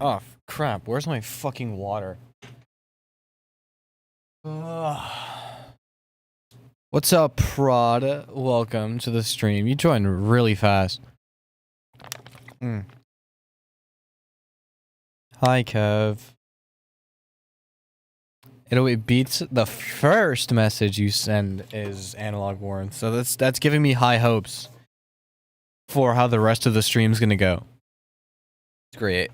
Oh, crap. Where's my fucking water? Ugh. What's up, Prod? Welcome to the stream. You joined really fast. Hi, Kev. 808 Beats. The first message you send is analog warmth, so that's giving me high hopes for how the rest of the stream's gonna go. It's great.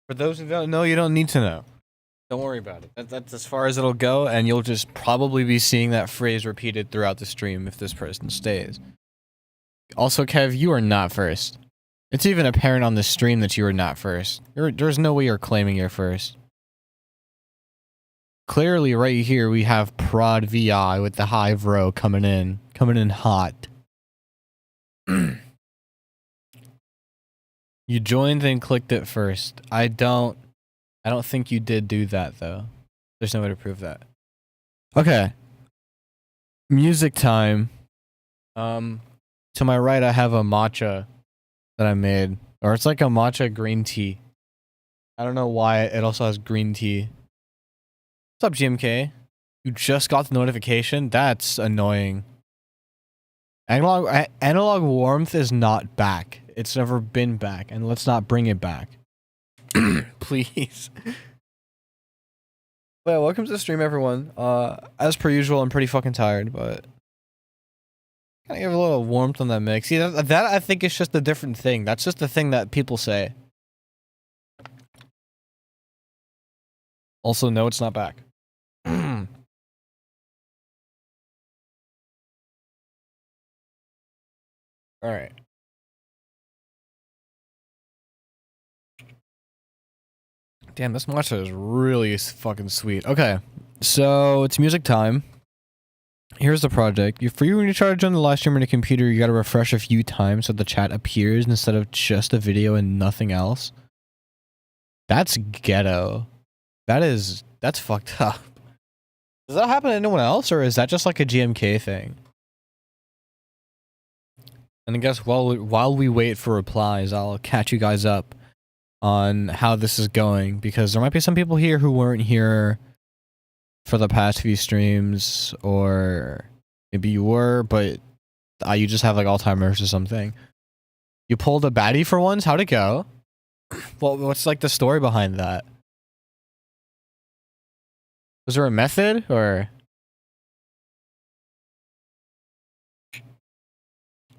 For those who don't know, you don't need to know. Don't worry about it. That's as far as it'll go, and you'll just probably be seeing that phrase repeated throughout the stream if this person stays. Also, Kev, you are not first. It's even apparent on the stream that you are not first. There's no way you're claiming you're first. Clearly, right here, we have Prod VI with the high bro coming in hot. You joined and clicked it first. I don't think you did do that, though. There's no way to prove that. Okay. Music time. To my right, I have a matcha that I made. Or it's like a matcha green tea. I don't know why it also has green tea. What's up, GMK? You just got the notification? That's annoying. Analog warmth is not back. It's never been back, and let's not bring it back. Please. Well, welcome to the stream, everyone. As per usual, I'm pretty fucking tired, but kind of give a little warmth on that mix. See, that I think is just a different thing. That's just the thing that people say. Also, no, it's not back. All right. Damn, this matcha is really fucking sweet. Okay, so it's music time. Here's the project. For you, when you try to join the live stream on your computer, you gotta refresh a few times so the chat appears instead of just a video and nothing else. That's ghetto. That's fucked up. Does that happen to anyone else, or is that just like a GMK thing? And I guess while we wait for replies, I'll catch you guys up on how this is going, because there might be some people here who weren't here for the past few streams, or maybe you were, but you just have like Alzheimer's or something. You pulled a baddie for once? How'd it go? Well, what's like the story behind that? Was there a method, or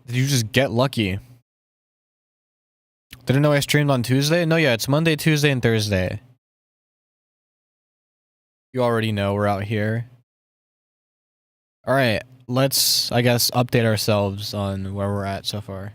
did you just get lucky? Didn't know I streamed on Tuesday? No, yeah, it's Monday, Tuesday, and Thursday. You already know we're out here. Alright, let's, I guess, update ourselves on where we're at so far.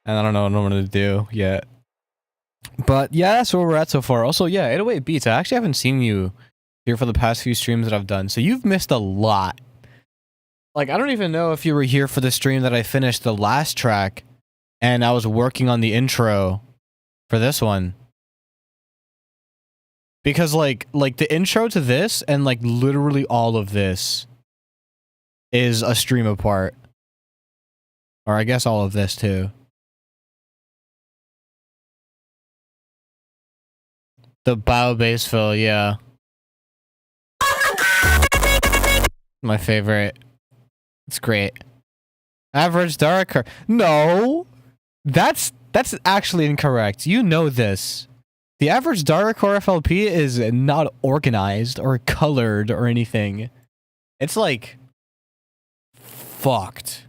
And I don't know what I'm gonna do yet. But yeah, that's where we're at so far. Also, yeah, 808 Beats. I actually haven't seen you here for the past few streams that I've done. So you've missed a lot. Like, I don't even know if you were here for the stream that I finished the last track and I was working on the intro for this one. Because like the intro to this and like literally all of this is a stream apart. Or I guess all of this too. The bio bass fill, yeah. My favorite. It's great. Average dariacore. No! That's actually incorrect. You know this. The average dariacore FLP is not organized or colored or anything. It's like fucked.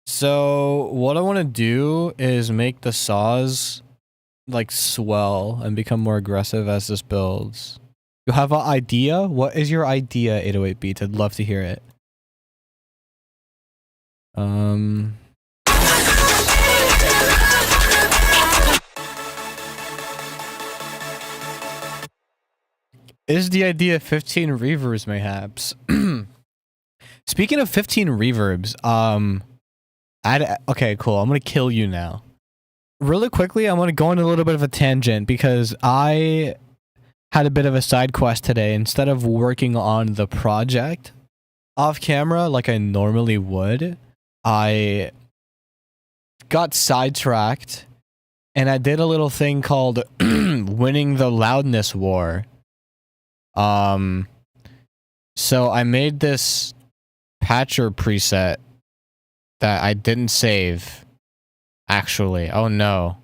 So what I want to do is make the saws like swell and become more aggressive as this builds. You have an idea? What is your idea, 808 Beats? I'd love to hear it. Is the idea 15 reverbs, mayhaps? Speaking of 15 reverbs, okay, cool. I'm gonna kill you now. Really quickly, I'm gonna go on a little bit of a tangent because I had a bit of a side quest today. Instead of working on the project off camera like I normally would, I got sidetracked and I did a little thing called winning the loudness war. So I made this patcher preset that I didn't save. Actually, oh no.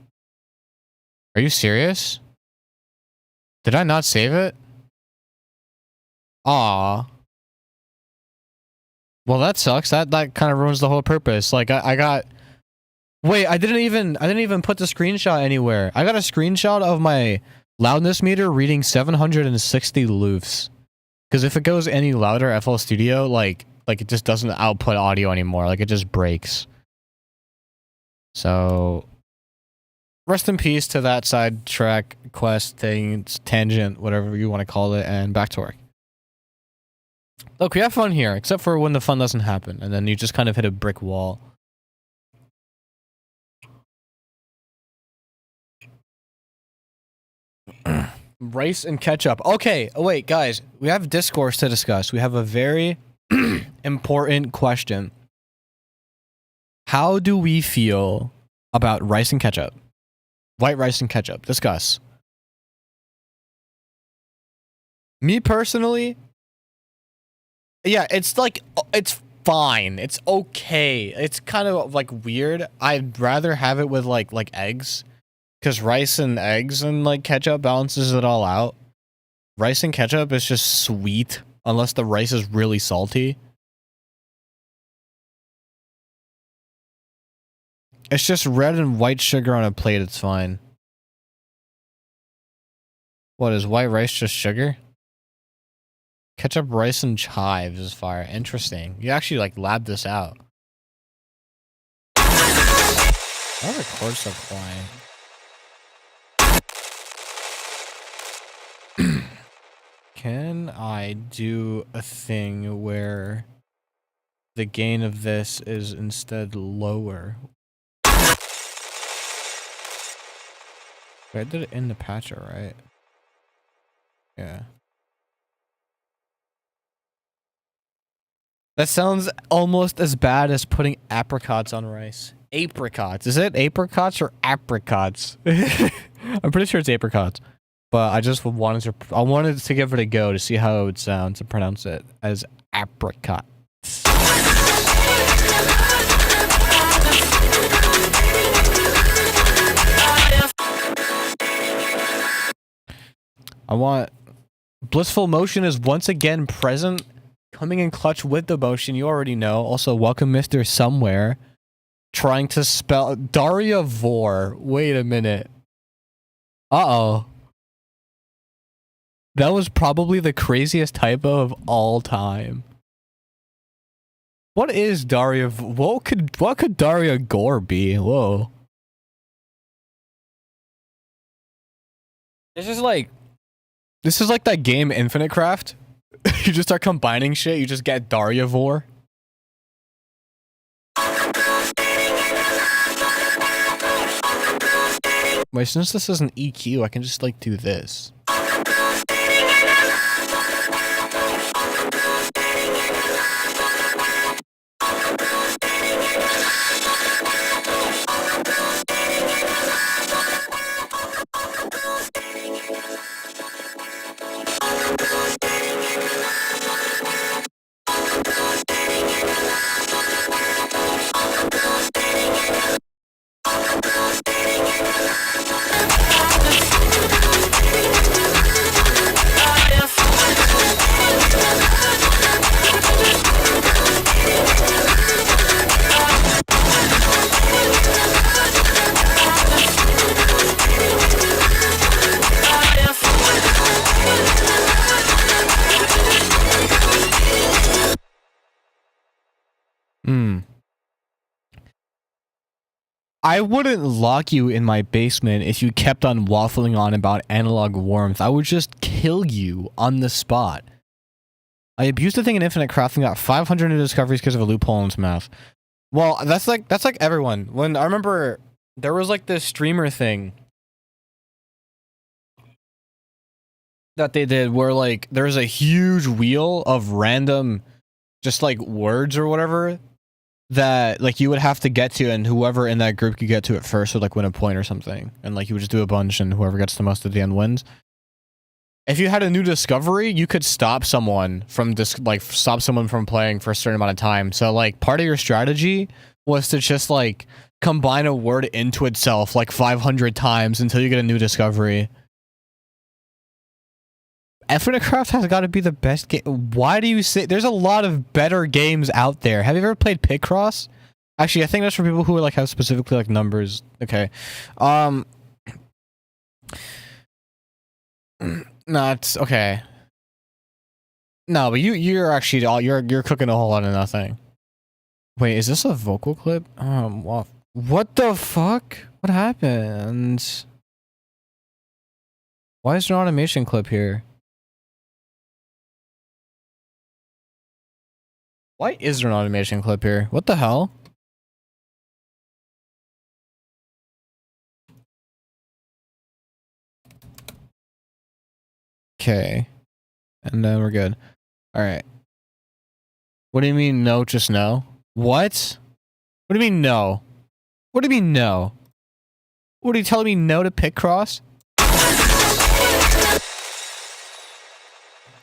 Are you serious? Did I not save it? Aw. Well, that sucks. That kind of ruins the whole purpose. Like I got. Wait, I didn't even put the screenshot anywhere. I got a screenshot of my loudness meter reading 760 loofs. Because if it goes any louder, FL Studio like it just doesn't output audio anymore. Like it just breaks. So rest in peace to that sidetrack quest thing, tangent, whatever you want to call it, and back to work. Look, we have fun here, except for when the fun doesn't happen, and then you just kind of hit a brick wall. Rice and ketchup. Okay, wait, guys. We have discourse to discuss. We have a very important question. How do we feel about rice and ketchup? White rice and ketchup. Discuss. Me personally, yeah, it's like, it's fine. It's okay. It's kind of like weird. I'd rather have it with like eggs. Because rice and eggs and like ketchup balances it all out. Rice and ketchup is just sweet. Unless the rice is really salty. It's just red and white sugar on a plate. It's fine. What, is white rice just sugar? Ketchup, rice, and chives is fire. Interesting. You actually like lab this out. Why are the chords so quiet? Can I do a thing where the gain of this is instead lower? I did it in the patcher, right? Yeah. That sounds almost as bad as putting apricots on rice. Apricots. Is it apricots or apricots? I'm pretty sure it's apricots. But I just wanted to give it a go to see how it would sound to pronounce it as apricot. I want blissful motion is once again present, coming in clutch with the motion. You already know. Also, welcome, Mr. Somewhere. Trying to spell dariacore. Wait a minute. Uh-oh. That was probably the craziest typo of all time. What is what could dariacore be? Whoa. This is like This is like that game Infinite Craft. You just start combining shit, you just get dariacore. Wait, since this is an EQ, I can just like do this. I wouldn't lock you in my basement if you kept on waffling on about analog warmth. I would just kill you on the spot. I abused the thing in Infinite Craft and got 500 new discoveries because of a loophole in its math. Well, that's like everyone. When I remember there was like this streamer thing that they did where like there's a huge wheel of random just like words or whatever that like you would have to get to, and whoever in that group could get to it first would like win a point or something, and like you would just do a bunch and whoever gets the most at the end wins. If you had a new discovery, you could stop someone from stop someone from playing for a certain amount of time. So like part of your strategy was to just like combine a word into itself like 500 times until you get a new discovery. Infinite Craft has got to be the best game. Why do you say there's a lot of better games out there? Have you ever played Picross? Actually, I think that's for people who like have specifically like numbers. Okay. No, it's okay. No, but you're actually you're cooking a whole lot of nothing. Wait, is this a vocal clip? What the fuck? What happened? Why is there an automation clip here? Why is there an automation clip here? What the hell? Okay. And then we're good. Alright. What do you mean no, just no? What? What do you mean no? What do you mean no? What are you telling me no to Picross?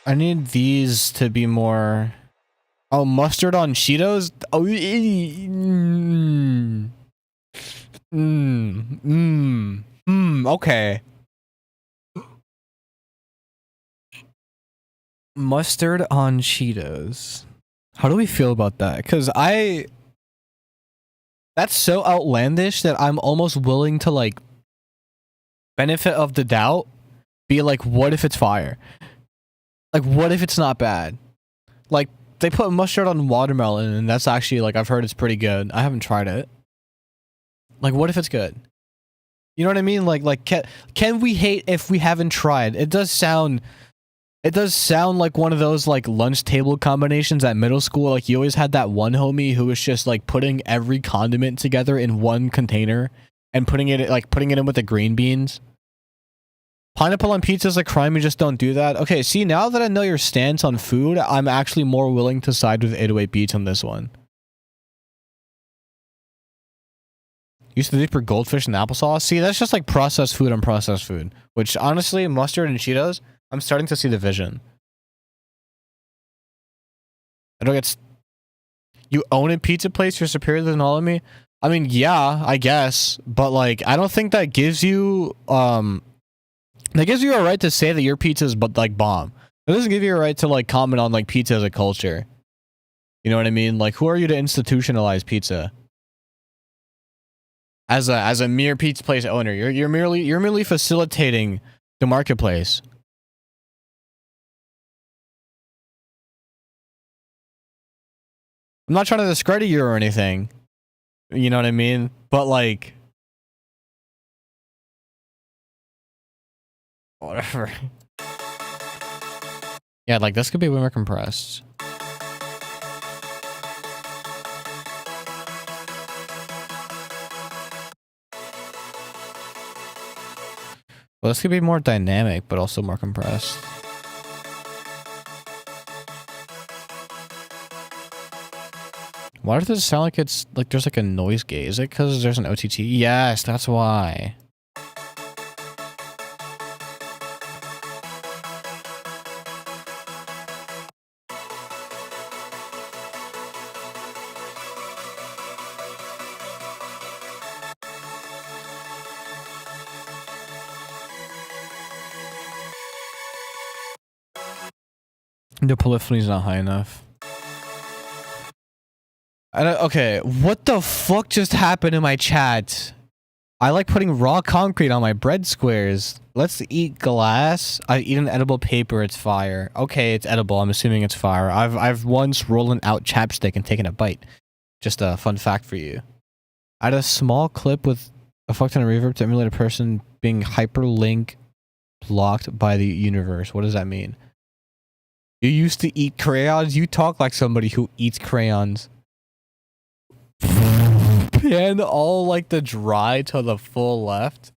I need these to be more... Oh, mustard on Cheetos? Oh, okay. Mustard on Cheetos. How do we feel about that? Because that's so outlandish that I'm almost willing to, like, benefit of the doubt, be like, what if it's fire? Like, what if it's not bad? Like, they put mustard on watermelon, and that's actually, like, I've heard it's pretty good. I haven't tried it. Like, what if it's good? You know what I mean? Like, can we hate if we haven't tried? It does sound like one of those, like, lunch table combinations at middle school. Like, you always had that one homie who was just, like, putting every condiment together in one container and putting it in with the green beans. Pineapple on pizza is a crime, you just don't do that. Okay, see, now that I know your stance on food, I'm actually more willing to side with 808 Beats on this one. Used to dip your goldfish in applesauce? See, that's just like processed food on processed food. Which, honestly, mustard and Cheetos, I'm starting to see the vision. I don't get... You own a pizza place, you're superior than all of me? I mean, yeah, I guess. But, like, I don't think that gives you... That gives you a right to say that your pizza is like bomb. It doesn't give you a right to like comment on like pizza as a culture. You know what I mean? Like, who are you to institutionalize pizza? As a mere pizza place owner, you're merely facilitating the marketplace. I'm not trying to discredit you or anything. You know what I mean? But like, whatever. Yeah, like this could be way more compressed. Well, this could be more dynamic, but also more compressed. Why does it sound like it's like there's like a noise gate? Is it because there's an OTT? Yes, that's why. The polyphony's not high enough. Okay, what the fuck just happened in my chat? I like putting raw concrete on my bread squares. Let's eat glass. I eat an edible paper. It's fire. Okay, it's edible. I'm assuming it's fire. I've once rolling out chapstick and taken a bite. Just a fun fact for you. I had a small clip with a fuck ton of reverb to emulate a person being hyperlink blocked by the universe. What does that mean? You used to eat crayons? You talk like somebody who eats crayons. Pan all like the dry to the full left.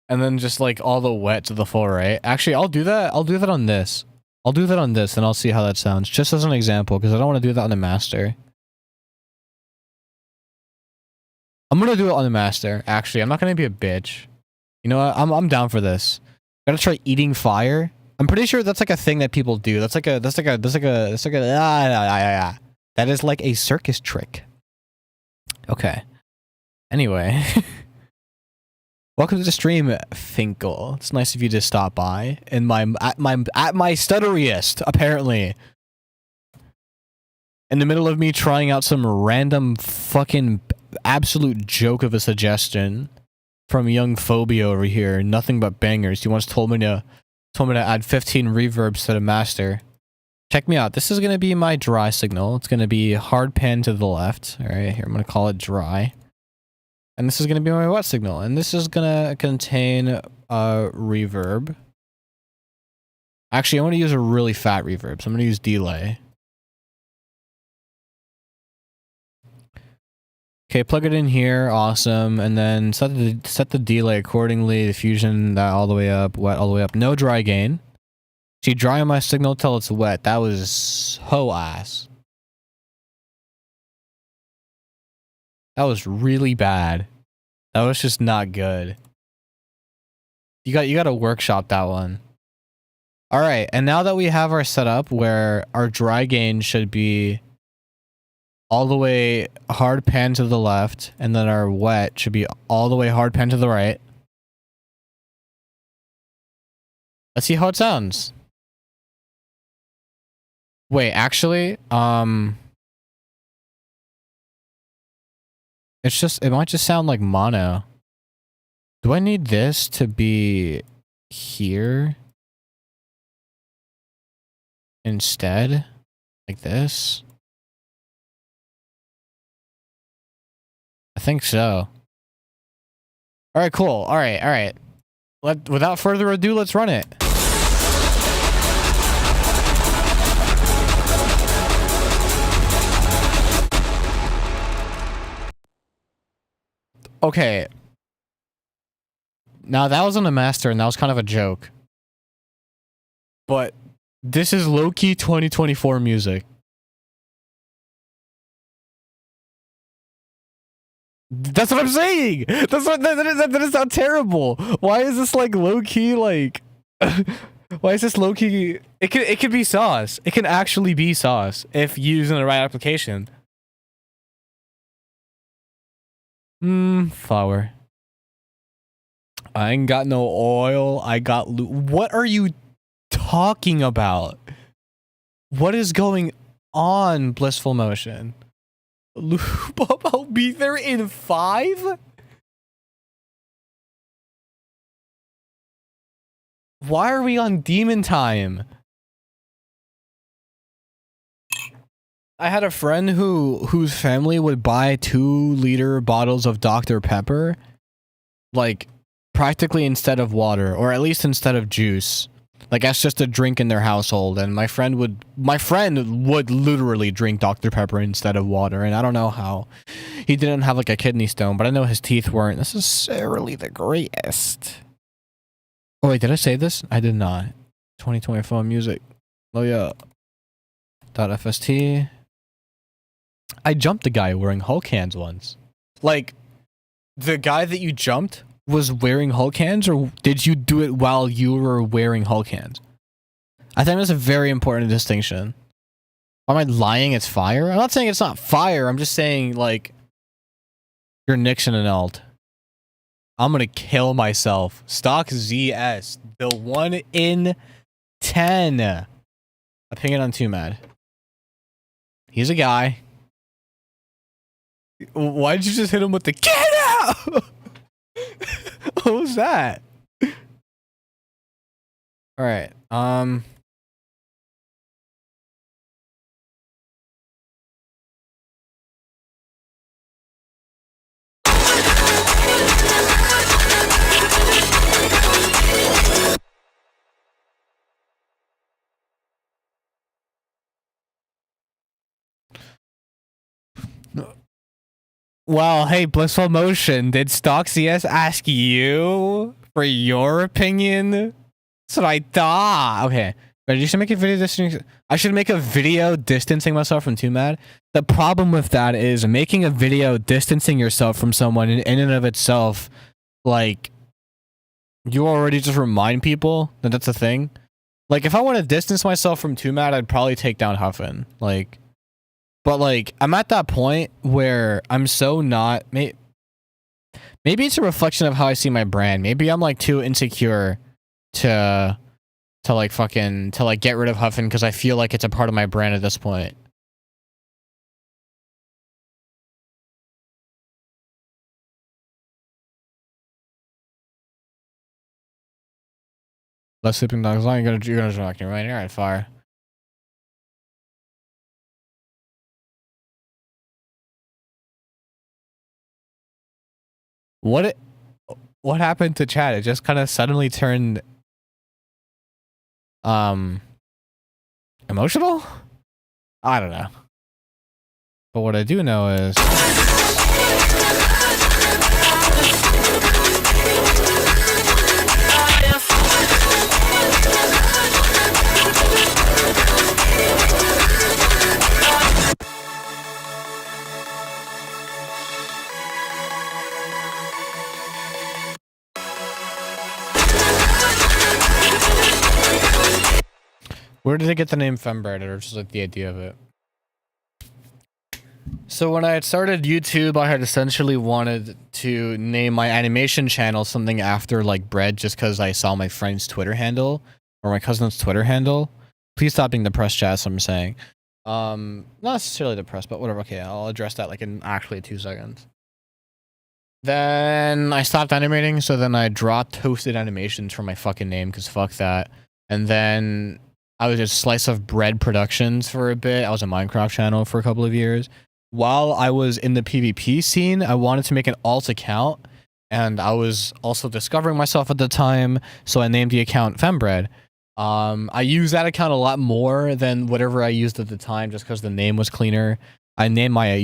And then just like all the wet to the full right. Actually, I'll do that. I'll do that on this. I'll do that on this and I'll see how that sounds. Just as an example, because I don't want to do that on the master. I'm going to do it on the master. Actually, I'm not going to be a bitch. You know what? I'm down for this. Gotta try eating fire. I'm pretty sure that's like a thing that people do. That is like a circus trick. Okay. Anyway. Welcome to the stream, Finkel. It's nice of you to stop by in my stutteriest, apparently. In the middle of me trying out some random fucking absolute joke of a suggestion from young Phobia over here. Nothing but bangers. He once told me to add 15 reverbs to the master. Check me out. This is going to be my dry signal. It's going to be hard pan to the left. All right, here I'm going to call it dry. And this is going to be my wet signal. And this is going to contain reverb. Actually, I'm going to use a really fat reverb. So I'm going to use delay. Okay, plug it in here. Awesome. And then set the delay accordingly. Diffusion that all the way up. Wet all the way up. No dry gain. See, dry on my signal till it's wet. That was so ass. That was really bad. That was just not good. You got to workshop that one. All right, and now that we have our setup where our dry gain should be all the way hard pan to the left, and then our wet should be all the way hard pan to the right. Let's see how it sounds. Wait, actually, it might just sound like mono. Do I need this to be here instead? Like this? I think so. Alright, cool. Alright. Without further ado, let's run it. Okay. Now that was on the master and that was kind of a joke. But this is low-key 2024 music. That's what I'm saying! That is not terrible! Why is this like low-key like... Why is this low-key... It could be sauce. It can actually be sauce if used in the right application. Flour. I ain't got no oil. I got what are you talking about? What is going on, Blissful Motion? I'll be there in 5? Why are we on demon time? I had a friend whose family would buy 2-liter bottles of Dr. Pepper, like practically instead of water, or at least instead of juice. Like that's just a drink in their household, and my friend would literally drink Dr. Pepper instead of water, and I don't know how he didn't have like a kidney stone, but I know his teeth weren't necessarily the greatest. Oh wait, did I say this? I did not. 2024 music. Oh yeah. .fst. I jumped a guy wearing Hulk hands once. Like, the guy that you jumped was wearing Hulk hands, or did you do it while you were wearing Hulk hands? I think that's a very important distinction. Am I lying? It's fire? I'm not saying it's not fire. I'm just saying, like, you're Nixon and alt. I'm gonna kill myself. Stock ZS. The 1 in 10. Opinion on 2 Mad. He's a guy. Why did you just hit him with the get out? What was that? All right. Well, hey, Blissful Motion, did Stock CS ask you for your opinion? That's what I thought. Okay, but you should make a video distancing. I should make a video distancing myself from 2 Mad. The problem with that is making a video distancing yourself from someone in and of itself, like, you already just remind people that that's a thing. Like, if I want to distance myself from 2 Mad, I'd probably take down Huffin. Like, but like, I'm at that point where I'm so not. Maybe it's a reflection of how I see my brand. Maybe I'm like too insecure to like get rid of Huffin because I feel like it's a part of my brand at this point. Less sleeping dogs. You're gonna direct me right here at fire. What happened to chat? It just kind of suddenly turned emotional? I don't know. But what I do know is where did they get the name fembread, or just like the idea of it? So when I had started YouTube, I had essentially wanted to name my animation channel something after like bread, just because I saw my friend's Twitter handle or my cousin's Twitter handle. Please stop being depressed, chat. So I'm saying, not necessarily depressed, but whatever. Okay, I'll address that like in actually 2 seconds. Then I stopped animating, so then I dropped Toasted Animations for my fucking name, because fuck that. And then I was just Slice of Bread Productions for a bit. I was a Minecraft channel for a couple of years. While I was in the PvP scene, I wanted to make an alt account, and I was also discovering myself at the time, so I named the account Fembread. I use that account a lot more than whatever I used at the time, just because the name was cleaner. I named my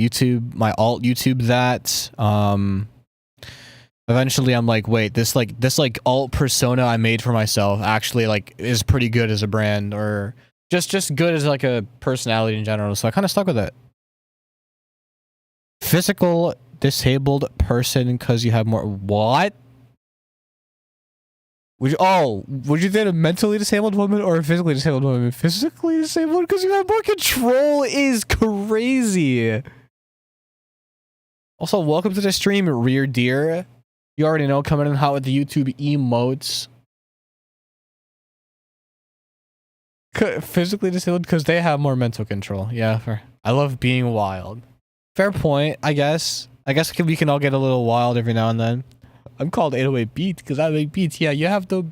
alt YouTube that. Eventually, I'm like, wait, this alt persona I made for myself actually like is pretty good as a brand, or just good as like a personality in general. So I kind of stuck with it. Physical disabled person because you have more. What? Would you date a mentally disabled woman or a physically disabled woman? Physically disabled because you have more control is crazy. Also, welcome to the stream, Rear Deer. You already know, coming in hot with the YouTube emotes. Physically disabled because they have more mental control. Yeah, I love being wild. Fair point, I guess. I guess we can all get a little wild every now and then. I'm called 808 Beats because I make beats. Yeah, you have the...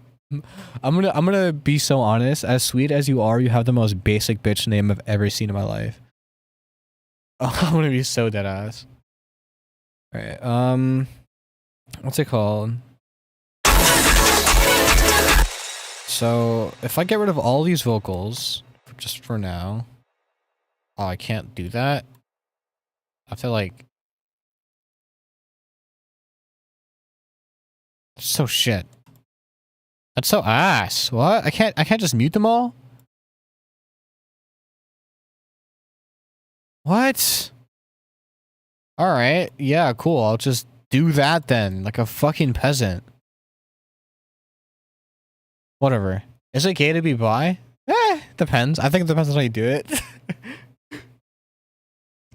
I'm gonna be so honest. As sweet as you are, you have the most basic bitch name I've ever seen in my life. I'm gonna be so dead ass. Alright, what's it called? So if I get rid of all these vocals, just for now. Oh, I can't do that. I feel like so shit. That's so ass. What? I can't just mute them all? What? Alright, yeah, cool. I'll just do that then, like a fucking peasant. Whatever. Is it gay to be bi? Depends. I think it depends on how you do it.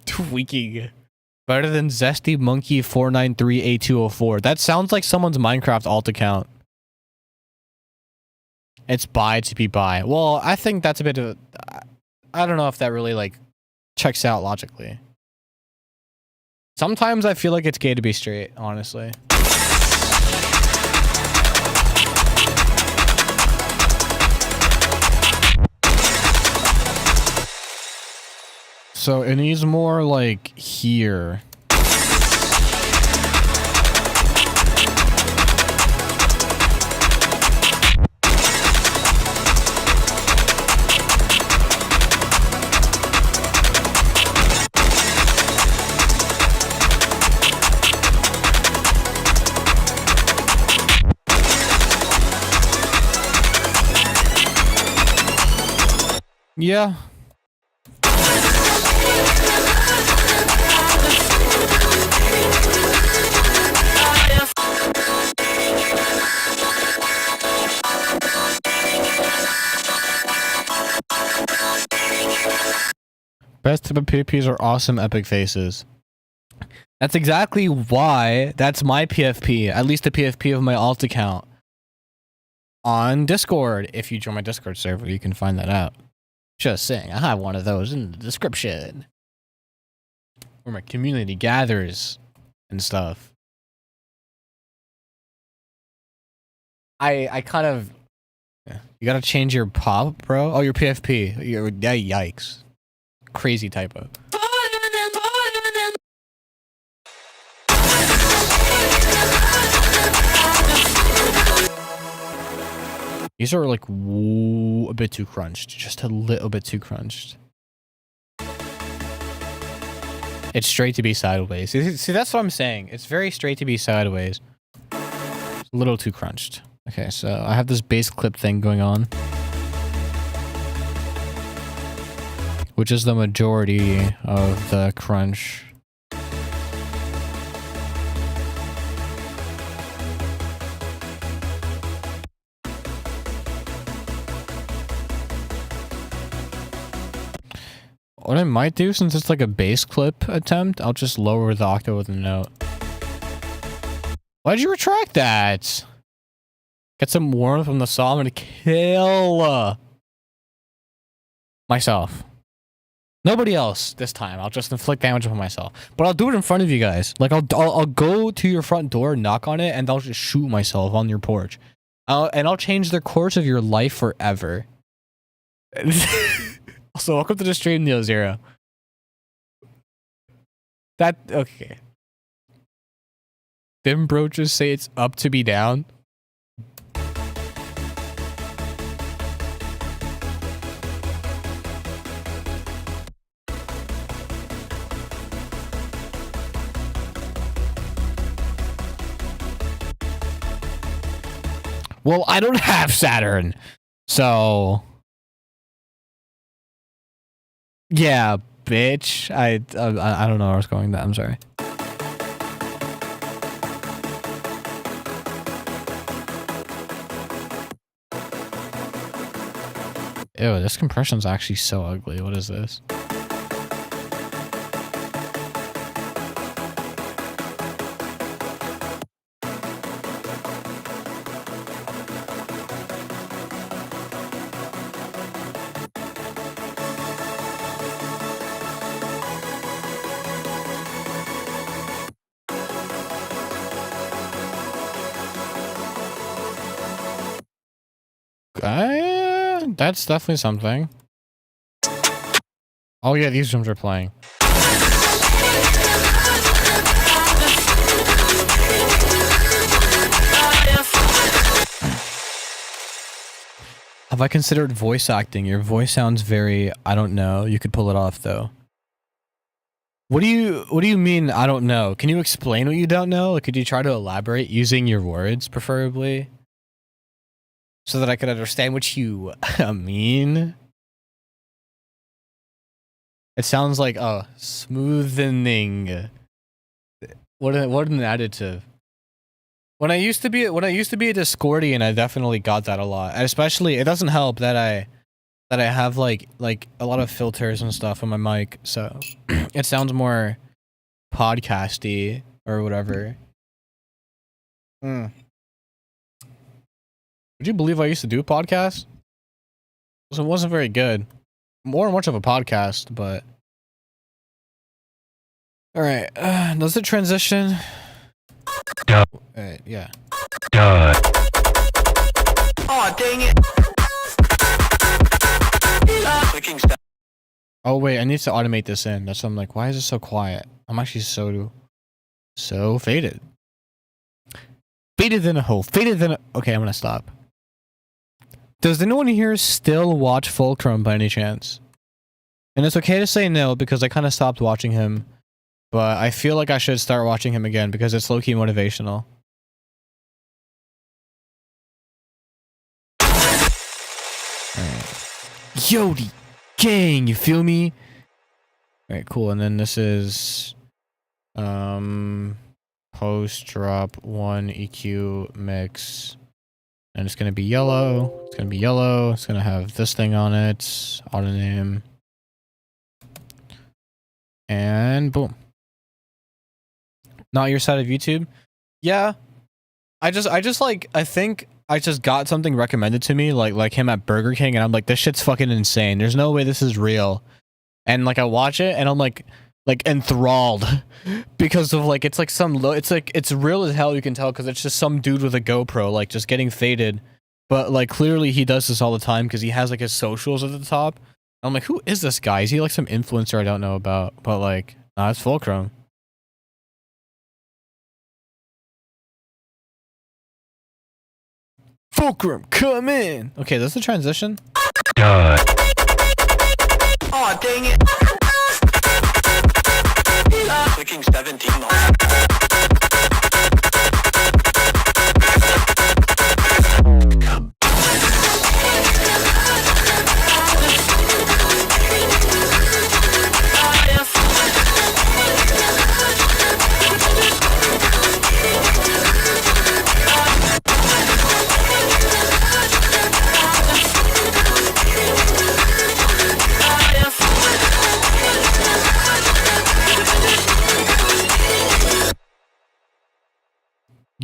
Tweaking. Better than Zesty Monkey 493A204. That sounds like someone's Minecraft alt account. It's bi to be bi. Well, I think that's a bit of... I don't know if that really, like, checks out logically. Sometimes I feel like it's gay to be straight, honestly. So it needs more like here. Yeah. Best type of PFPs are awesome epic faces. That's exactly why that's my PFP, at least the PFP of my alt account. On Discord. If you join my Discord server, you can find that out. Just saying, I have one of those in the description. Where my community gathers and stuff. I kind of... Yeah. You gotta change your pop, bro? Oh, your PFP. Yeah, yikes. Crazy typo. These are like a bit too crunched. Just a little bit too crunched. It's straight to be sideways. See, that's what I'm saying. It's very straight to be sideways. It's a little too crunched. Okay, so I have this bass clip thing going on, which is the majority of the crunch. What I might do, since it's like a bass clip attempt, I'll just lower the octave with a note. Why'd you retract that? Get some warmth from the saw. I'm gonna kill myself. Nobody else this time. I'll just inflict damage on myself. But I'll do it in front of you guys. Like I'll go to your front door, knock on it, and I'll just shoot myself on your porch. And I'll change the course of your life forever. Also, welcome to the stream, Neo Zero. That okay. Them bro just say it's up to be down. Well, I don't have Saturn, so yeah, bitch. I don't know where I was going. That I'm sorry. Ew, this compression's actually so ugly. What is this? That's definitely something. Oh yeah, these drums are playing. Have I considered voice acting? Your voice sounds very, I don't know. You could pull it off though. What do you mean I don't know? Can you explain what you don't know? Like, could you try to elaborate using your words preferably? So that I could understand what you mean? It sounds like smoothening. What an adjective. When I used to be a Discordian, I definitely got that a lot. And especially, it doesn't help that I have like a lot of filters and stuff on my mic, so it sounds more podcasty or whatever. Would you believe I used to do a podcast? It wasn't very good. More much of a podcast, but all right. Does it transition? Yeah. Oh, dang it. Oh wait, I need to automate this in. That's why I'm like, why is it so quiet? I'm actually so faded. Faded than a hole. Faded than a... Okay, I'm gonna stop. Does anyone here still watch Fulcrum by any chance? And it's okay to say no because I kind of stopped watching him. But I feel like I should start watching him again because it's low-key motivational. Alright. Yodi! Gang! You feel me? Alright, cool. And then this is... post drop 1 EQ mix. And it's gonna be yellow. It's gonna be yellow. It's gonna have this thing on it. Auto name. And boom. Not your side of YouTube? Yeah. I think I just got something recommended to me, like him at Burger King, and I'm like, this shit's fucking insane. There's no way this is real. And like I watch it and I'm like enthralled because of like, it's like it's real as hell, you can tell, because it's just some dude with a GoPro, like just getting faded. But like clearly he does this all the time because he has like his socials at the top. I'm like, who is this guy? Is he like some influencer I don't know about? But like, nah, it's Fulcrum. Fulcrum, come in! Okay, that's the transition? Oh, dang it. Clicking 17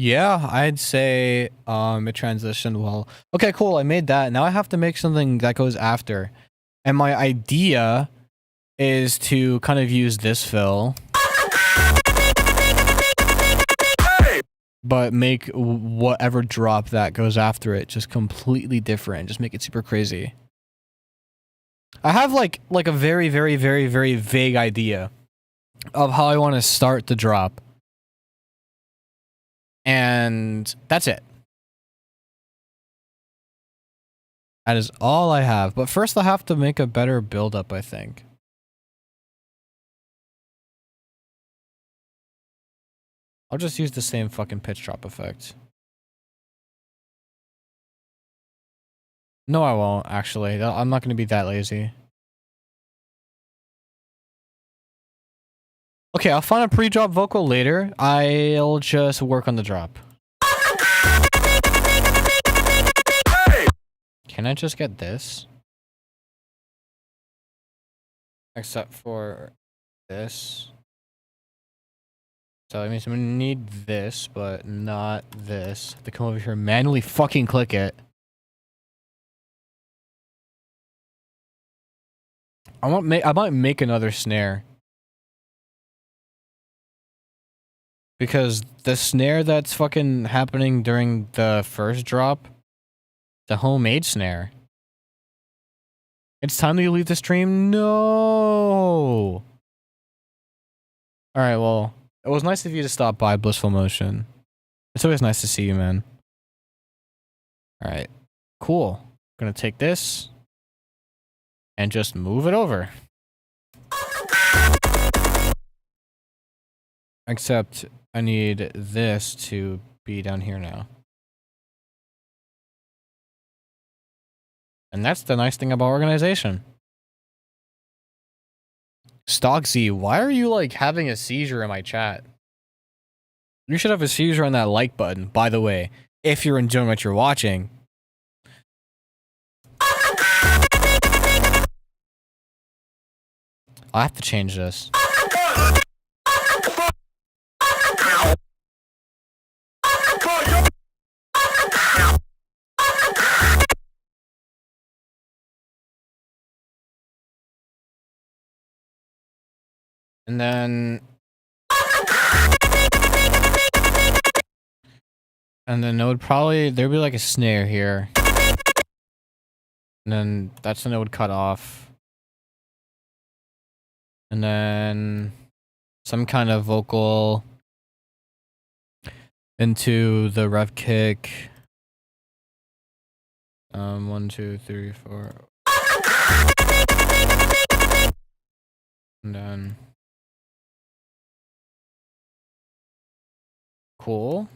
Yeah, I'd say it transitioned well. Okay, cool. I made that. Now I have to make something that goes after. And my idea is to kind of use this fill. But make whatever drop that goes after it just completely different. Just make it super crazy. I have like a very, very, very, very vague idea of how I want to start the drop. And that's it. That is all I have. But first I have to make a better build-up, I think. I'll just use the same fucking pitch drop effect. No, I won't, actually. I'm not going to be that lazy. Okay, I'll find a pre-drop vocal later. I'll just work on the drop. Can I just get this? Except for this. So that means I'm gonna need this, but not this. I have to come over here and manually fucking click it. I might make another snare. Because the snare that's fucking happening during the first drop, the homemade snare. It's time that you leave the stream? No! Alright, well, it was nice of you to stop by, Blissful Motion. It's always nice to see you, man. Alright, cool. gonna take this and just move it over. Except I need this to be down here now. And that's the nice thing about organization. Stockzy, why are you like having a seizure in my chat? You should have a seizure on that like button, by the way, if you're enjoying what you're watching. I have to change this. And then it would probably, there'd be like a snare here. And then that's when it would cut off. And then some kind of vocal into the rev kick. 1, 2, 3, 4. And then cool.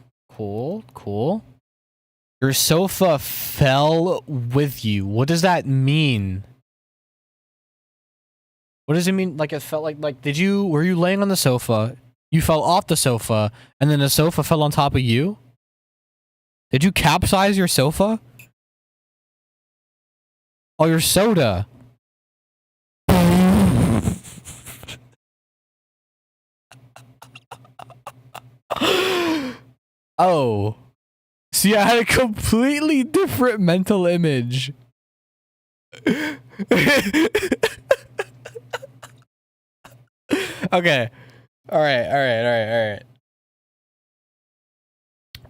Your sofa fell with you. What does that mean? What does it mean? Like it felt like were you laying on the sofa? You fell off the sofa and then the sofa fell on top of you? Did you capsize your sofa? Oh, your soda. Oh. See, I had a completely different mental image. Okay. All right.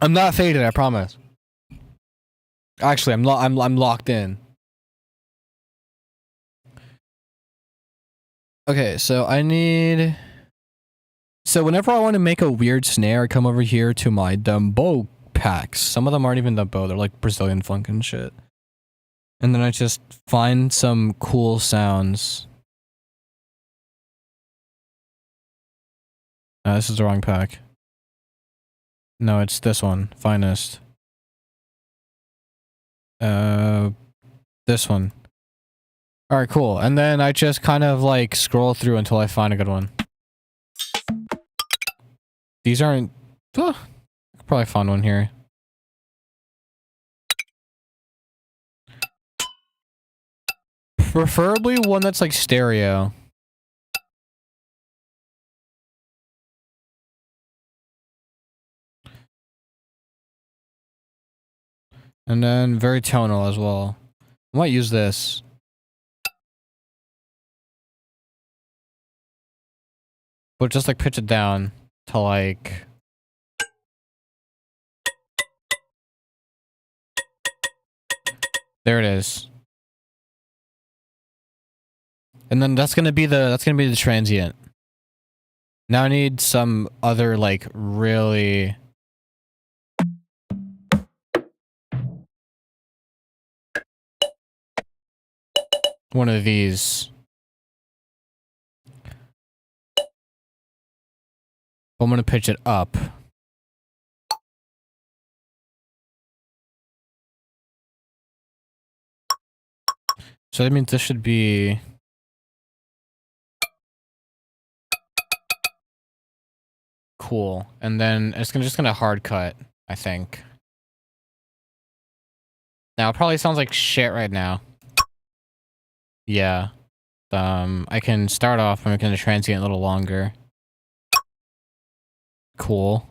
I'm not faded, I promise. Actually, I'm locked in. Okay, so whenever I want to make a weird snare, I come over here to my Dumbo packs. Some of them aren't even Dumbo, they're like Brazilian funk and shit. And then I just find some cool sounds. This is the wrong pack. No, it's this one, Finest. This one. Alright, cool. And then I just kind of like scroll through until I find a good one. These aren't... I'll probably find one here. Preferably one that's like stereo. And then very tonal as well. I might use this. But just like pitch it down to like... There it is. And then that's gonna be the transient. Now I need some other like really... One of these. I'm gonna pitch it up. So that means this should be... Cool. And then it's just gonna hard cut, I think. Now it probably sounds like shit right now. Yeah. I can start off and make the transient a little longer. Cool.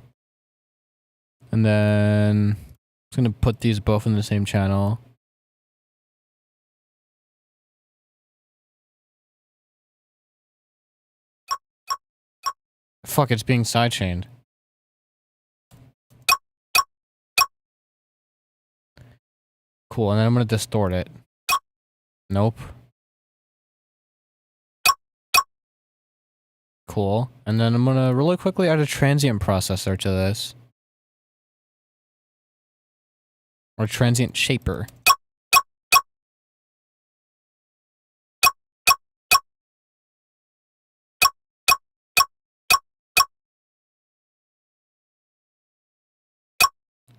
And then I'm just gonna put these both in the same channel. Fuck, it's being sidechained. Cool, and then I'm gonna distort it. Nope. Cool. And then I'm gonna really quickly add a transient processor to this. Or transient shaper.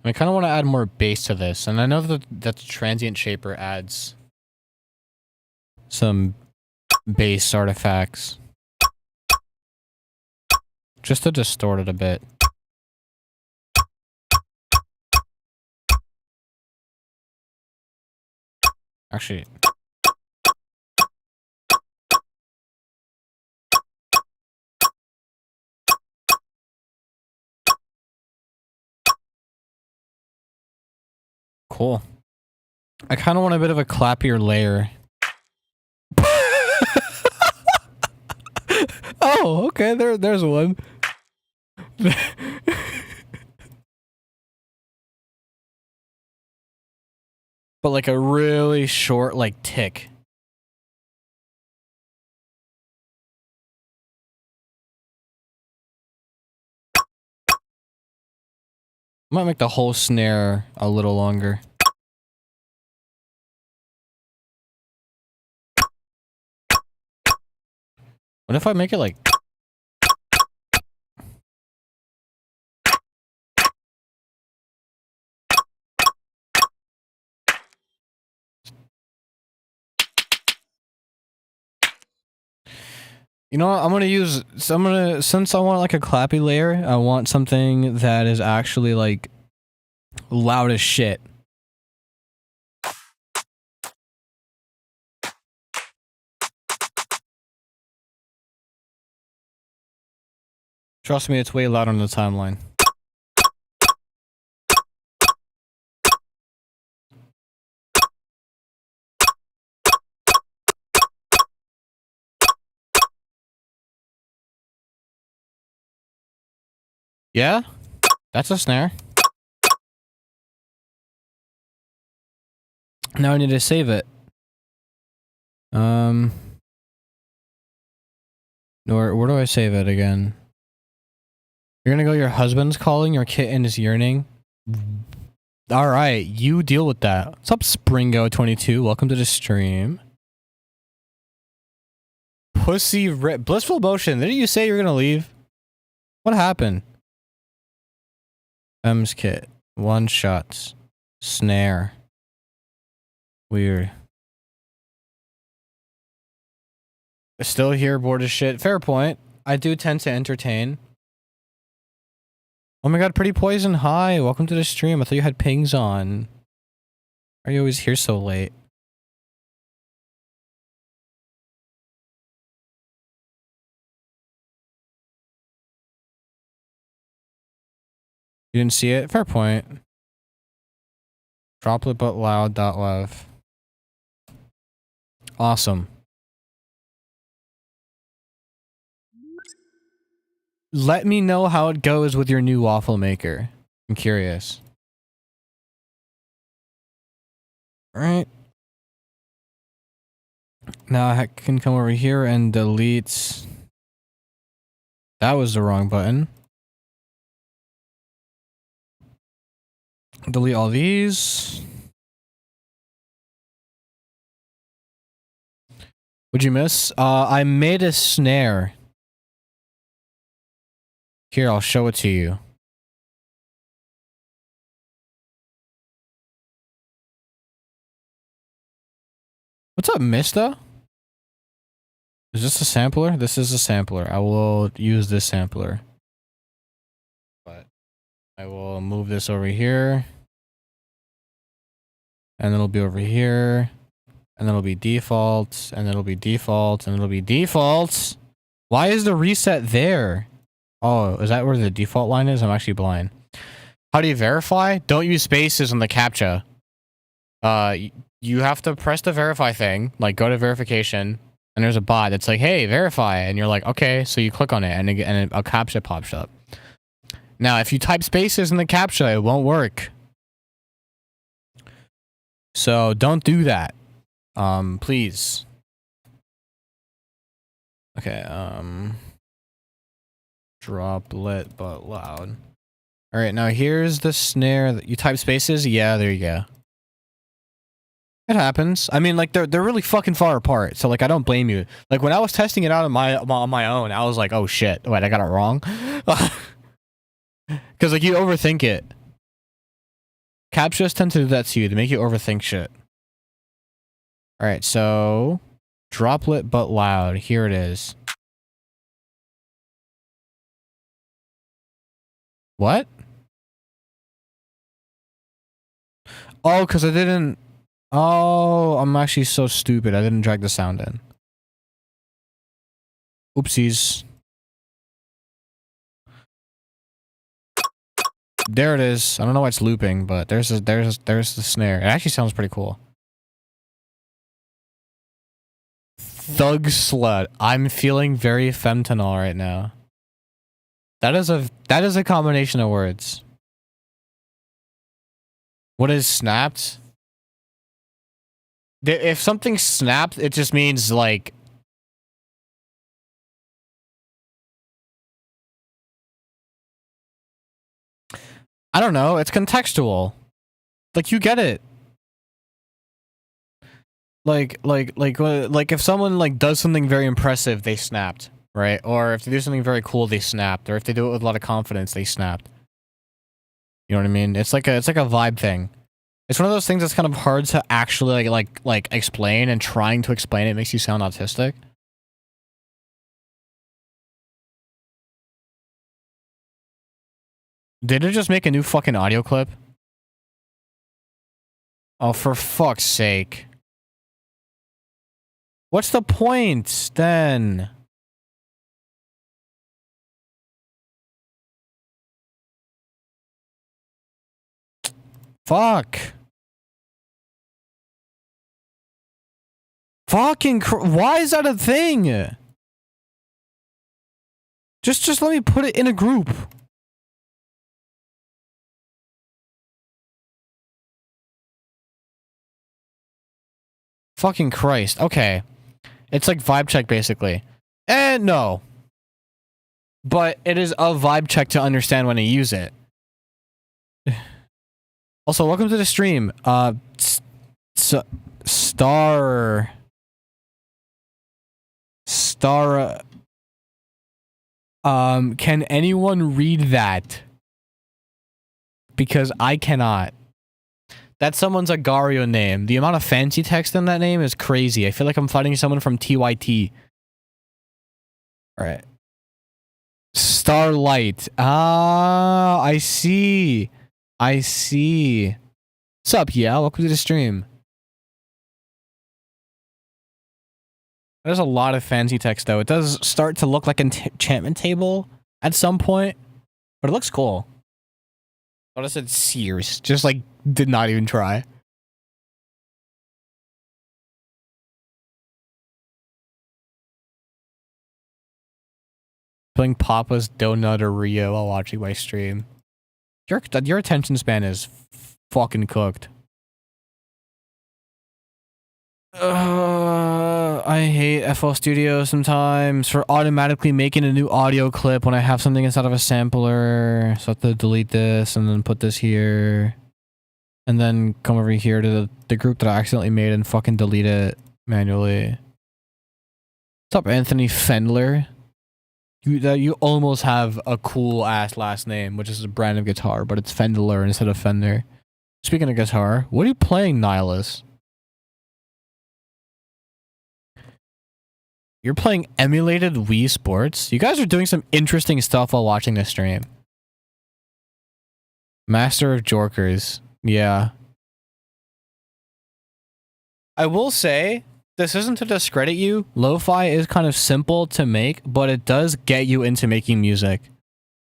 I kind of want to add more bass to this, and I know that the transient shaper adds some bass artifacts just to distort it a bit. Actually, cool. I kind of want a bit of a clappier layer. Oh, okay. There's one. But like a really short, like tick. Might make the whole snare a little longer. What if I make it like... You know what? I'm gonna use... So since I want like a clappy layer, I want something that is actually like loud as shit. Trust me, it's way louder on the timeline. Yeah? That's a snare. Now I need to save it. Where do I save it again? You're gonna go, your husband's calling, your kitten is yearning. Alright, you deal with that. What's up, Springo22? Welcome to the stream. Blissful Motion, didn't you say you were gonna leave? What happened? M's kit. One shots. Snare. Weird. Still here, bored as shit. Fair point. I do tend to entertain. Oh my god, Pretty Poison, hi. Welcome to the stream. I thought you had pings on. Why are you always here so late? You didn't see it? Fair point. Droplet but loud. Love. Awesome. Let me know how it goes with your new waffle maker. I'm curious. Alright. Now I can come over here and delete. That was the wrong button. Delete all these. What'd you miss? I made a snare. Here, I'll show it to you. What's up, Mista? Is this a sampler? This is a sampler. I will use this sampler. But I will move this over here. And it'll be over here. And it'll be default. And it'll be default. And it'll be default. Why is the reset there? Oh, is that where the default line is? I'm actually blind. How do you verify? Don't use spaces on the CAPTCHA. You have to press the verify thing, like go to verification, and there's a bot that's like, hey, verify, and you're like, okay, so you click on it, and a CAPTCHA pops up. Now, if you type spaces in the CAPTCHA, it won't work. So don't do that. Please. Okay, droplet but loud. Alright, now here's the snare that you type spaces. Yeah, there you go. It happens. I mean, like, they're really fucking far apart, so like I don't blame you. Like when I was testing it out on my own, I was like, oh shit, wait, I got it wrong. Because like you overthink it. Captchas tend to do that to you. They make you overthink shit. Alright, so... Droplet but loud. Here it is. What? Oh, because I didn't... Oh, I'm actually so stupid. I didn't drag the sound in. Oopsies. There it is. I don't know why it's looping, but there's the snare. It actually sounds pretty cool. Thug slut. I'm feeling very femtonal right now. That is a combination of words. What is snapped? If something snapped, it just means like... I don't know, it's contextual. Like, you get it. Like if someone like does something very impressive, they snapped, right? Or if they do something very cool, they snapped. Or if they do it with a lot of confidence, they snapped. You know what I mean? It's like a vibe thing. It's one of those things that's kind of hard to actually like explain, and trying to explain it makes you sound autistic. Did it just make a new fucking audio clip? Oh, for fuck's sake. What's the point, then? Fuck. Fucking why is that a thing? Just let me put it in a group. Fucking Christ. Okay. It's like vibe check, basically. No. But it is a vibe check to understand when to use it. Also, welcome to the stream. Star... Can anyone read that? Because I cannot. That's someone's Agario name. The amount of fancy text in that name is crazy. I feel like I'm fighting someone from TYT. Alright. Starlight. Ah, I see. I see. What's up, yeah? Welcome to the stream. There's a lot of fancy text, though. It does start to look like an enchantment table at some point, but it looks cool. I would have said Sears. Just, like, did not even try. Playing Papa's Donuteria while watching my stream. Your attention span is fucking cooked. I hate FL Studio sometimes for automatically making a new audio clip when I have something inside of a sampler. So I have to delete this and then put this here. And then come over here to the group that I accidentally made and fucking delete it manually. What's up, Anthony Fendler? You almost have a cool ass last name, which is a brand of guitar, but it's Fendler instead of Fender. Speaking of guitar, what are you playing, Nihilus? You're playing emulated Wii Sports? You guys are doing some interesting stuff while watching this stream. Master of Jorkers. Yeah. I will say, this isn't to discredit you. Lo-fi is kind of simple to make, but it does get you into making music.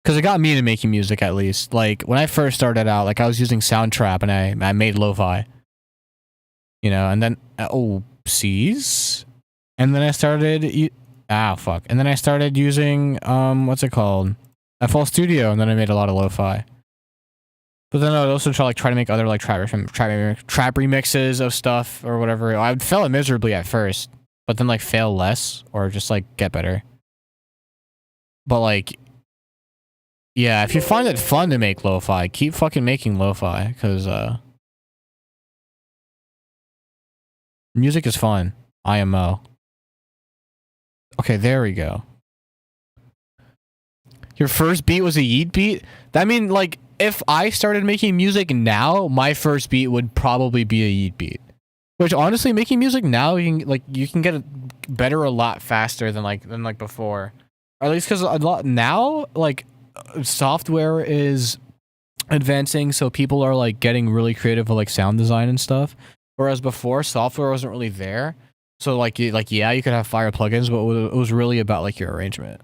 Because it got me into making music, at least. Like, when I first started out, like, I was using Soundtrap, and I made lo-fi. You know, and then... oopsies. And then I started... fuck. And then I started using, what's it called? FL Studio, and then I made a lot of lo-fi. But then I would also try to make other, like, trap remixes of stuff, or whatever. I would fail it miserably at first, but then, like, fail less, or just, like, get better. But, like... yeah, if you find it fun to make lo-fi, keep fucking making lo-fi, because, music is fun. IMO. Okay, there we go. Your first beat was a yeet beat? That mean, like, if I started making music now, my first beat would probably be a yeet beat. Which honestly, making music now, you can get it better a lot faster than before. Or at least because a lot now, like software is advancing, so people are like getting really creative with like sound design and stuff. Whereas before, software wasn't really there. So yeah, you could have fire plugins, but it was really about like your arrangement.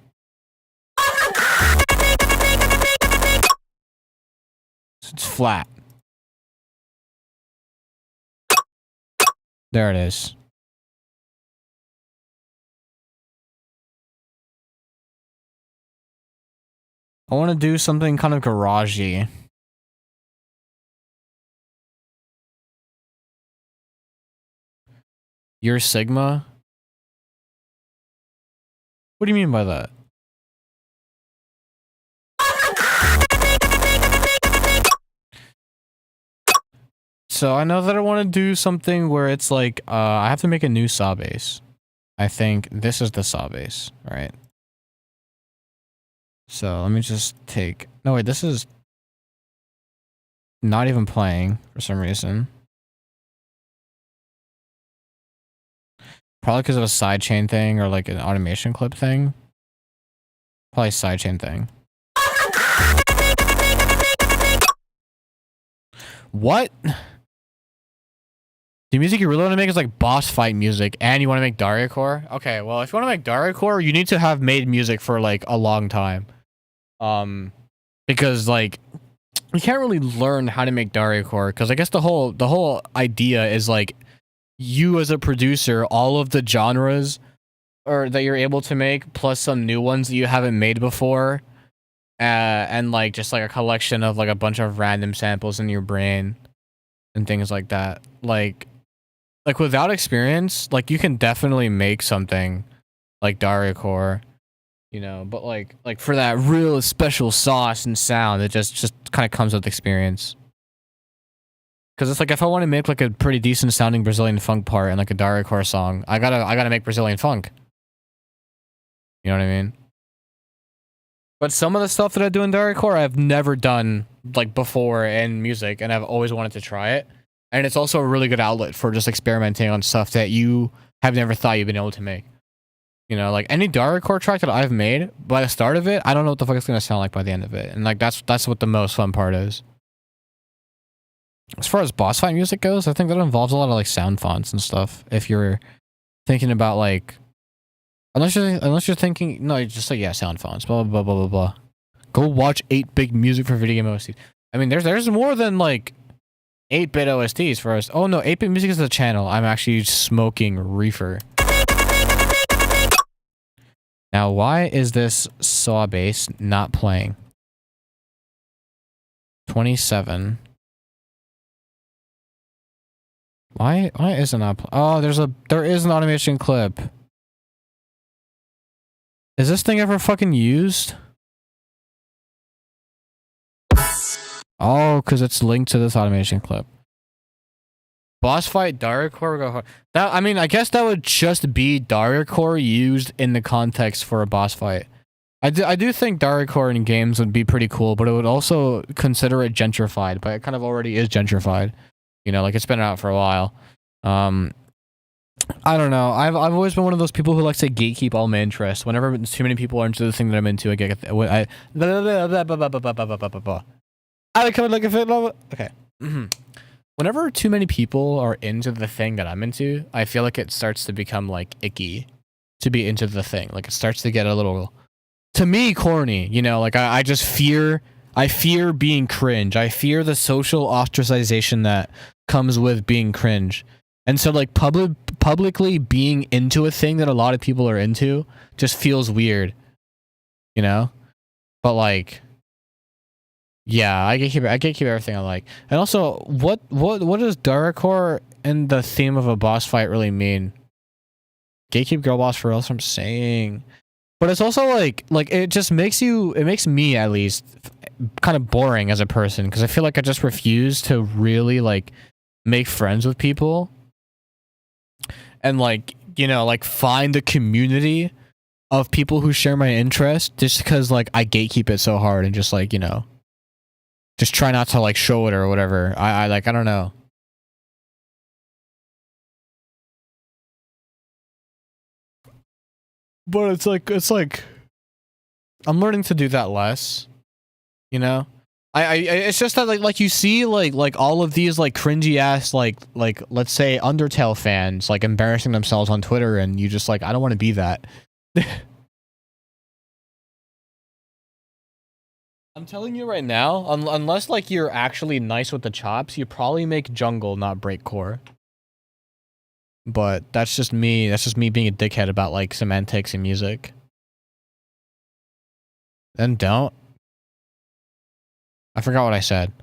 It's flat. There it is. I want to do something kind of garagey. Your Sigma? What do you mean by that? So I know that I want to do something where it's like, I have to make a new saw bass. I think this is the saw bass, right? So let me just take... No, wait, this is not even playing for some reason. Probably because of a sidechain thing or like an automation clip thing. Probably sidechain thing. What? The music you really want to make is like boss fight music, and you want to make dariacore? Okay, well, if you want to make dariacore, you need to have made music for like a long time. Because like you can't really learn how to make dariacore, because I guess the whole idea is like you as a producer, all of the genres or that you're able to make plus some new ones that you haven't made before, and like just like a collection of like a bunch of random samples in your brain and things like that. Like without experience, like you can definitely make something like dariacore, you know, but like for that real special sauce and sound, it just kind of comes with experience. Because it's like, if I want to make like a pretty decent sounding Brazilian funk part in like a dariacore song, I gotta make Brazilian funk. You know what I mean? But some of the stuff that I do in dariacore, I've never done like before in music, and I've always wanted to try it. And it's also a really good outlet for just experimenting on stuff that you have never thought you'd been able to make. You know, like any dariacore track that I've made, by the start of it, I don't know what the fuck it's gonna sound like by the end of it. And like that's what the most fun part is. As far as boss fight music goes, I think that involves a lot of like sound fonts and stuff. If you're thinking about like, unless you're thinking, no, just like, yeah, sound fonts, blah blah blah blah blah. Go watch 8-bit music for video game OSTs. I mean, there's more than like 8-bit OSTs for us. Oh no, 8-bit music is the channel. I'm actually smoking reefer. Now, why is this saw bass not playing? 27. Why is it not? Oh, there is an automation clip. Is this thing ever fucking used? Oh, because it's linked to this automation clip. Boss fight dariacore go hard. That, I mean, I guess that would just be dariacore used in the context for a boss fight. I do think dariacore in games would be pretty cool, but it would also consider it gentrified, but it kind of already is gentrified. You know, like it's been out for a while. I don't know. I've always been one of those people who likes to gatekeep all my interests. Whenever too many people are into the thing that I'm into, I get I become like a okay. Whenever too many people are into the thing that I'm into, I feel like it starts to become like icky to be into the thing. Like it starts to get a little, to me, corny. You know, like I just fear. I fear being cringe. I fear the social ostracization that comes with being cringe. And so like publicly being into a thing that a lot of people are into just feels weird, you know? But like, yeah, I can keep everything I like. And also, what does dariacore and the theme of a boss fight really mean? Gatekeep girl boss for real, that's what I'm saying. But it's also like it just makes me at least kind of boring as a person, because I feel like I just refuse to really like make friends with people and like, you know, like find a community of people who share my interest, just because like I gatekeep it so hard and just like, you know, Just try not to like show it or whatever. I like, I don't know. But it's like I'm learning to do that less, you know? I it's just that like you see like all of these like cringy ass like let's say Undertale fans like embarrassing themselves on Twitter, and you just like, I don't want to be that. I'm telling you right now, unless like you're actually nice with the chops, you probably make jungle, not breakcore. But that's just me. That's just me being a dickhead about like semantics and music. Then don't. I forgot what I said.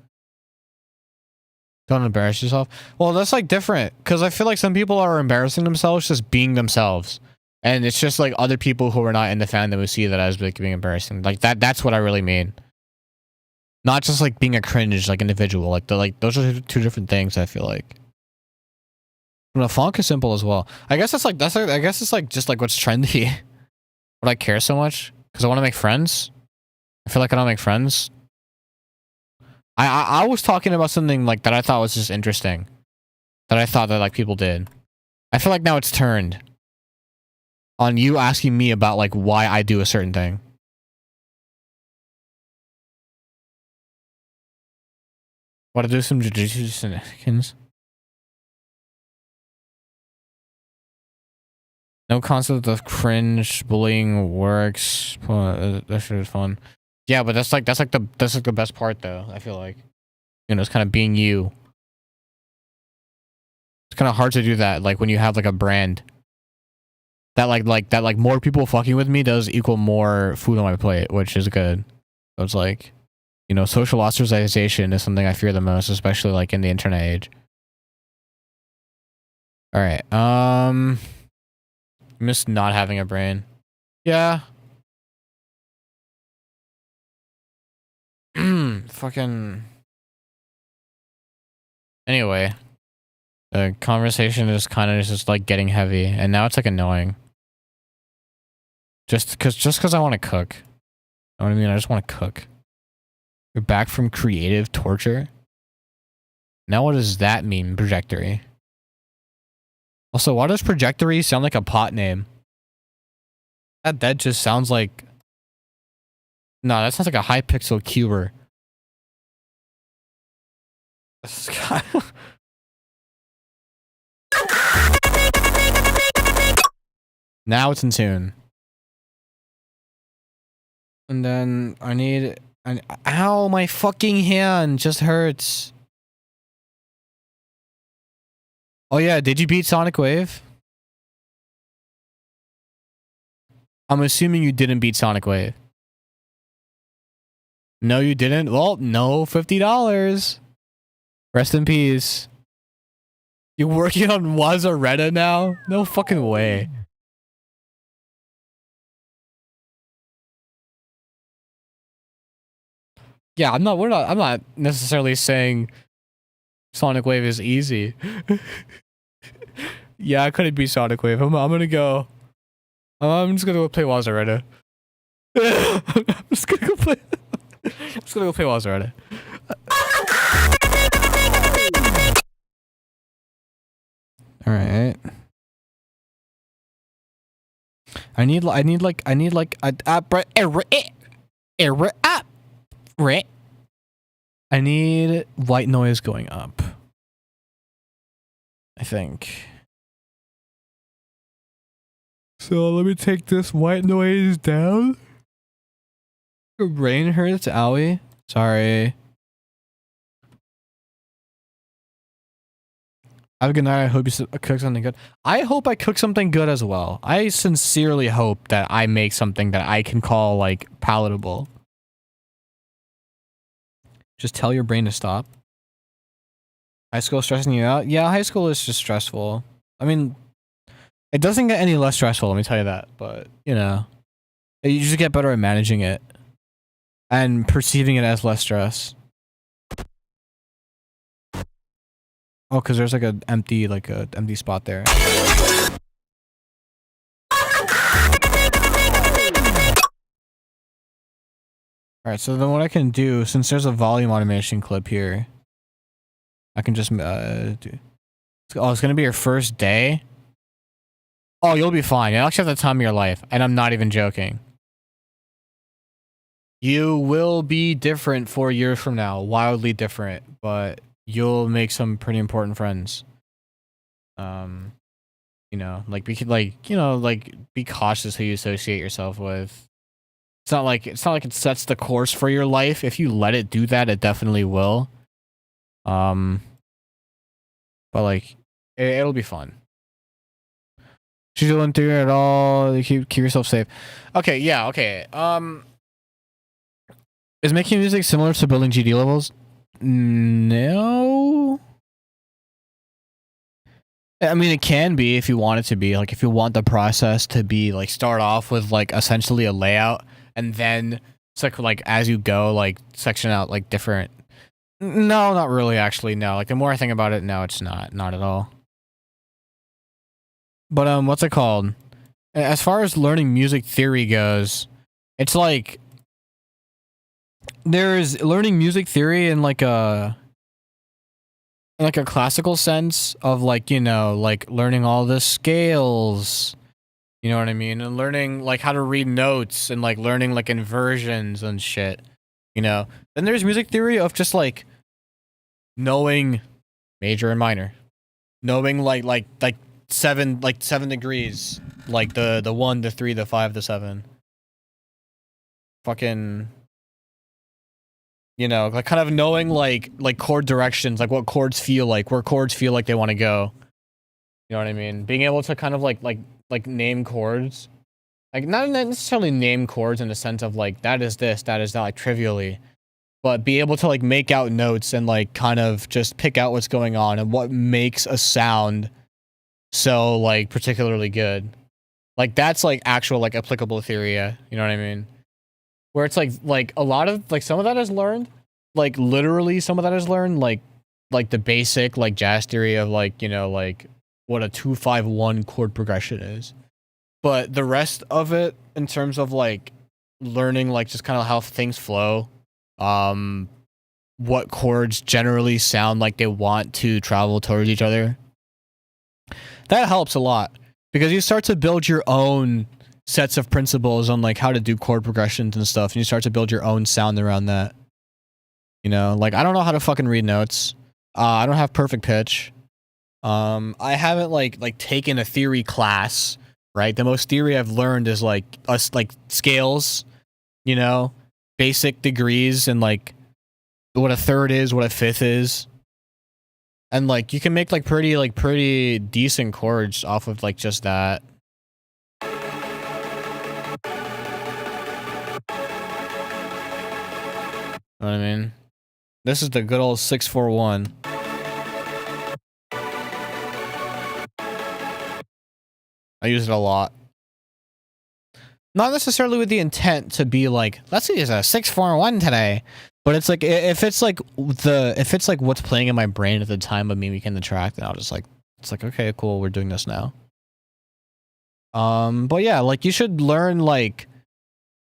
Don't embarrass yourself. Well, that's like different, because I feel like some people are embarrassing themselves just being themselves, and it's just like other people who are not in the fandom who see that as like being embarrassing. Like that's what I really mean. Not just like being a cringe like individual. Like those are two different things. I feel like. The funk is simple as well. I guess it's like I guess it's like just like what's trendy. Would I care so much? Because I want to make friends. I feel like I don't make friends. I was talking about something like that I thought was just interesting. That I thought that like people did. I feel like now it's turned on you asking me about like why I do a certain thing. Want to do some jujitsu shenanigans? No concept of cringe bullying works. That shit is fun. Yeah, but that's like the best part though. I feel like, you know, it's kind of being you. It's kind of hard to do that. Like when you have like a brand that like more people fucking with me does equal more food on my plate, which is good. So it's like, you know, social ostracization is something I fear the most, especially like in the internet age. All right. Miss not having a brain. Yeah. Fucking. Anyway, the conversation is kind of just like getting heavy, and now it's like annoying. Just cause I want to cook. You know what I mean? I just want to cook. You're back from creative torture. Now what does that mean, trajectory? Also, why does trajectory sound like a pot name? That just sounds like... No, that sounds like a Hypixel cuber. Now it's in tune. And then I need... Ow, my fucking hand just hurts. Oh yeah, did you beat Sonic Wave? I'm assuming you didn't beat Sonic Wave. No, you didn't? Well, no, $50. Rest in peace. You're working on Wazaretta now? No fucking way. Yeah, I'm not necessarily saying Sonic Wave is easy. Yeah, I couldn't beat Sonic Wave. I'm gonna go. I'm just gonna go play Wazaretta. I'm just gonna go play. I'm just gonna go play Wazaretta. All right. I need like I need white noise going up. I think. So let me take this white noise down. Your brain hurts, owie. Sorry. Have a good night. I hope you cook something good. I hope I cook something good as well. I sincerely hope that I make something that I can call like palatable. Just tell your brain to stop. High school stressing you out? Yeah, high school is just stressful. I mean, it doesn't get any less stressful, let me tell you that. But, you know, you just get better at managing it and perceiving it as less stress. Oh, because there's like an empty spot there. All right, so then what I can do, since there's a volume automation clip here, I can just do. Oh, it's gonna be your first day. Oh, you'll be fine. You'll actually have the time of your life, and I'm not even joking. You will be different 4 years from now, wildly different, but you'll make some pretty important friends. You know, like be cautious who you associate yourself with. It's not like it sets the course for your life. If you let it do that, it definitely will. But like, it'll be fun. She's doing through it all. Keep yourself safe. Okay, yeah, okay. Is making music similar to building GD levels? No. I mean, it can be if you want it to be. Like, if you want the process to be like start off with like essentially a layout, and then it's like as you go, like section out like different. No, not really. Actually, no. Like the more I think about it, no, it's not at all. But what's it called? As far as learning music theory goes, it's like there's learning music theory in like a classical sense of like, you know, like learning all the scales, you know what I mean, and learning like how to read notes and like learning like inversions and shit, you know. Then there's music theory of just like knowing major and minor, knowing like 7 degrees, like the 1, the 3, the 5, the 7, fucking, you know, like kind of knowing like chord directions, like what chords feel like, where chords feel like they want to go. You know what I mean? Being able to kind of like name chords, like not necessarily name chords in the sense of like that is this, that is that, like trivially, but be able to like make out notes and like kind of just pick out what's going on and what makes a sound so like particularly good. Like that's like actual like applicable theory, you know what I mean? Where it's like a lot of like some of that is learned, like literally some of that is learned, like the basic like jazz theory of like, you know, like what a 2-5-1 chord progression is. But the rest of it in terms of like learning like just kind of how things flow, what chords generally sound like they want to travel towards each other, that helps a lot because you start to build your own sets of principles on like how to do chord progressions and stuff, and you start to build your own sound around that. You know, like I don't know how to fucking read notes. I don't have perfect pitch. I haven't like taken a theory class, right? The most theory I've learned is like scales, you know, basic degrees and like what a third is, what a fifth is. And like you can make like pretty decent chords off of like just that. Know what I mean? This is the good old 641. I use it a lot. Not necessarily with the intent to be like, let's use a 641 today. But it's like if it's like what's playing in my brain at the time of me making the track, then I'll just like it's like, okay, cool, we're doing this now. But yeah, like you should learn like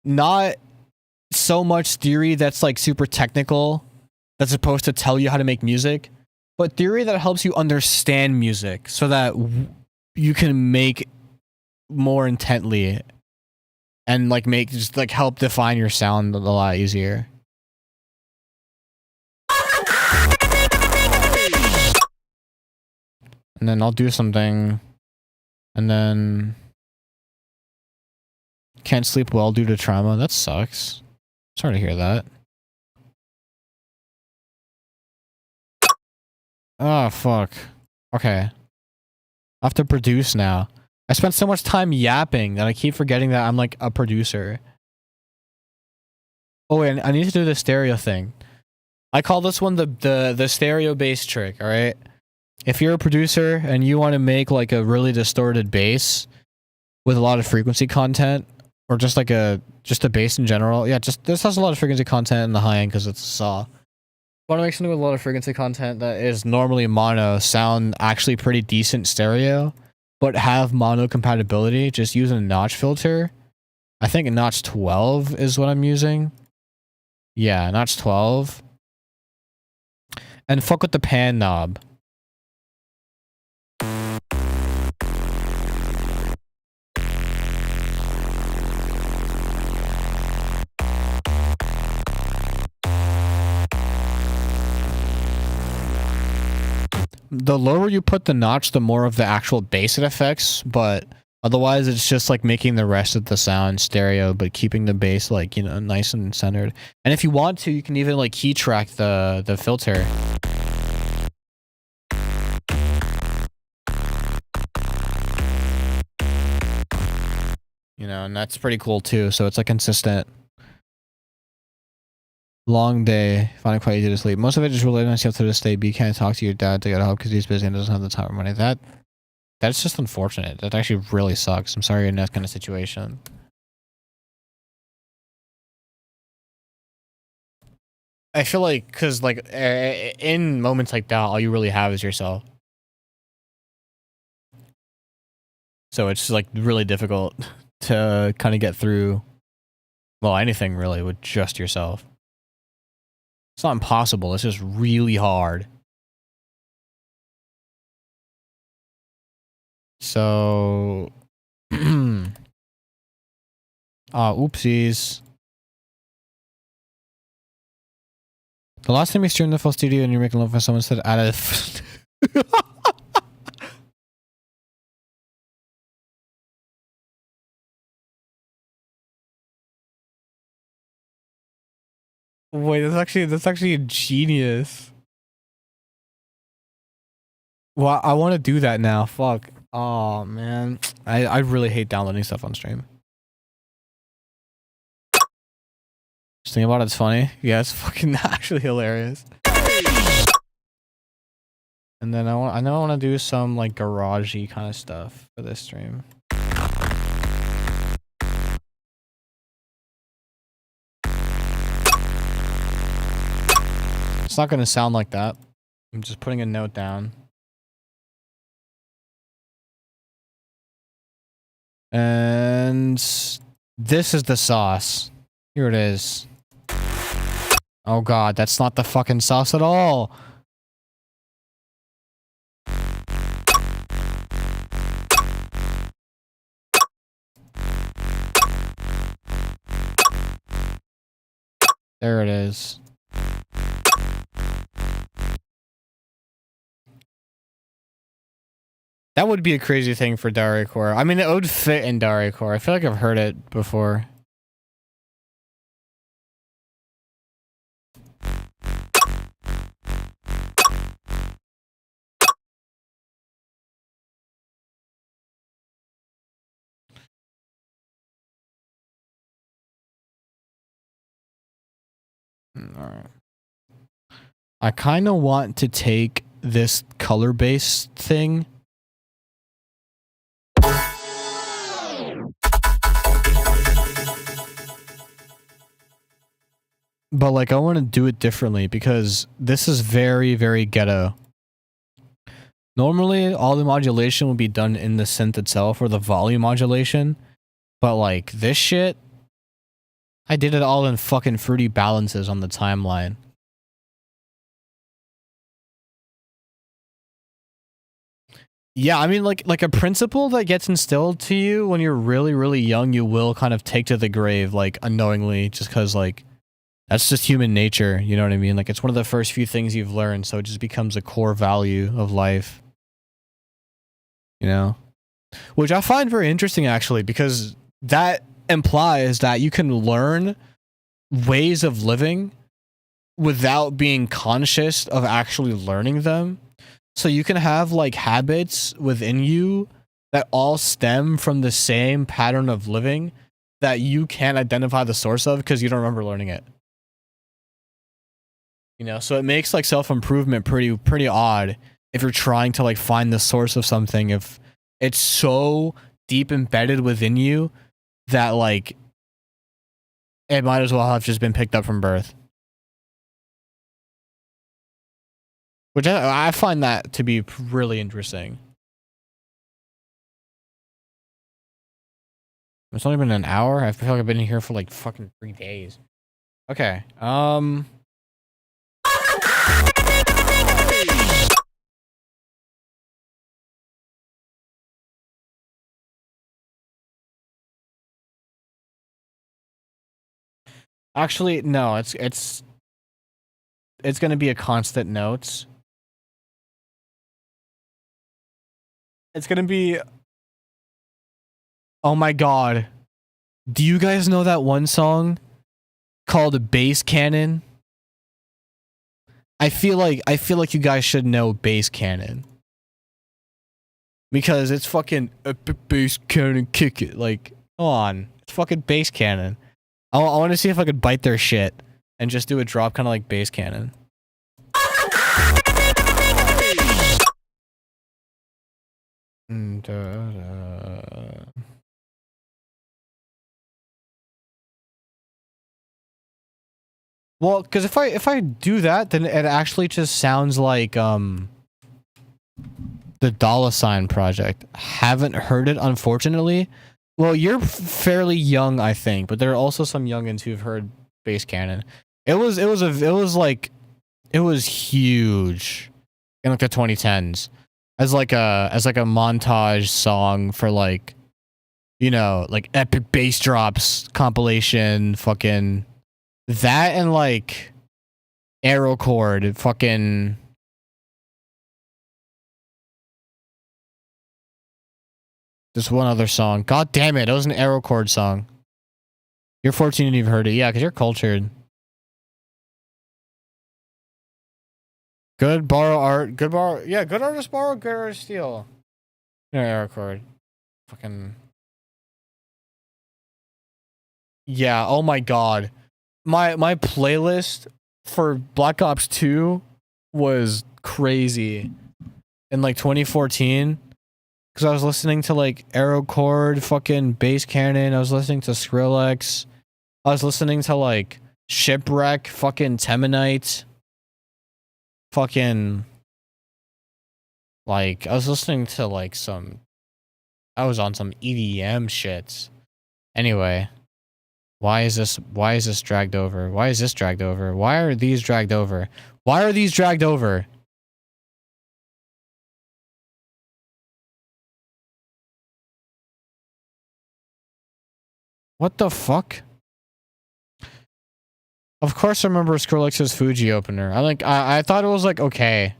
not so much theory that's like super technical that's supposed to tell you how to make music, but theory that helps you understand music so that you can make more intently and like make just like help define your sound a lot easier. And then I'll do something and then can't sleep well due to trauma. That sucks. Sorry to hear that. Oh, fuck. Okay. I have to produce now. I spent so much time yapping that I keep forgetting that I'm like a producer. Oh, wait, I need to do the stereo thing. I call this one the stereo bass trick, alright? If you're a producer and you want to make like a really distorted bass with a lot of frequency content, or just like a bass in general, yeah, just this has a lot of frequency content in the high end because it's a saw. Want to make something with a lot of frequency content that is normally mono sound actually pretty decent stereo, but have mono compatibility, just use a notch filter. I think a notch 12 is what I'm using. Yeah, notch 12. And fuck with the pan knob. The lower you put the notch, the more of the actual bass it affects, but otherwise it's just like making the rest of the sound stereo, but keeping the bass like, you know, nice and centered. And if you want to, you can even like key track the filter. You know, and that's pretty cool too, so it's like consistent. Long day, finding quite easy to sleep. Most of it is related to this day, but you can't talk to your dad to get help because he's busy and doesn't have the time or money. That's just unfortunate. That actually really sucks. I'm sorry you're in that kind of situation. I feel like, because like in moments like that, all you really have is yourself. So it's like really difficult to kind of get through, well, anything really with just yourself. It's not impossible. It's just really hard. So, oopsies. The last time you streamed the full studio and you're making love with someone said out of. Wait, that's actually a genius. Well, I want to do that now. Fuck. Oh man, I really hate downloading stuff on stream. Just think about it, it's funny. Yeah, it's fucking actually hilarious. And then I know I want to do some like garagey kind of stuff for this stream. It's not gonna sound like that. I'm just putting a note down. And this is the sauce. Here it is. Oh god, that's not the fucking sauce at all. There it is. That would be a crazy thing for dariacore. I mean, it would fit in dariacore. I feel like I've heard it before. Alright. I kind of want to take this color-based thing. But like, I want to do it differently because this is very, very ghetto. Normally, all the modulation would be done in the synth itself or the volume modulation. But like, this shit, I did it all in fucking fruity balances on the timeline. Yeah, I mean, like a principle that gets instilled to you when you're really, really young, you will kind of take to the grave, like, unknowingly, just because, like, that's just human nature, you know what I mean? Like, it's one of the first few things you've learned, so it just becomes a core value of life. You know? Which I find very interesting, actually, because that implies that you can learn ways of living without being conscious of actually learning them. So you can have like habits within you that all stem from the same pattern of living that you can't identify the source of because you don't remember learning it. You know, so it makes like self-improvement pretty odd if you're trying to like find the source of something, if it's so deep embedded within you that like it might as well have just been picked up from birth. Which I find that to be really interesting. It's only been an hour. I feel like I've been here for like fucking 3 days. Okay. Actually, no. It's gonna be a constant notes. It's gonna be. Oh my god. Do you guys know that one song called Bass Cannon? I feel like you guys should know Bass Cannon. Because it's fucking epic bass cannon kick it. Like, come on. It's fucking Bass Cannon. I want to see if I could bite their shit and just do a drop kind of like Bass Cannon. Well, because if I do that, then it actually just sounds like the $sign project. Haven't heard it, unfortunately. Well, you're fairly young, I think, but there are also some youngins who've heard Bass Cannon. It was huge in like the 2010s as like a montage song for like, you know, like epic bass drops compilation, fucking that, and like arrow chord, fucking. Just one other song. God damn it. It was an arrow chord song. You're 14 and you've heard it. Yeah, because you're cultured. Good borrow art. Good borrow. Yeah, good artist borrow. Good artist steal. No, arrow chord. Fucking. Yeah, oh my god. My playlist for Black Ops 2 was crazy in like 2014. Because I was listening to like arrow chord, fucking Bass Cannon. I was listening to Skrillex. I was listening to like Shipwreck, fucking Temanite. Fucking. Like, I was listening to like some. I was on some EDM shits. Anyway. Why is this dragged over? Why is this dragged over? Why are these dragged over? Why are these dragged over? What the fuck? Of course I remember Skrillex's Fuji opener. I thought it was like okay.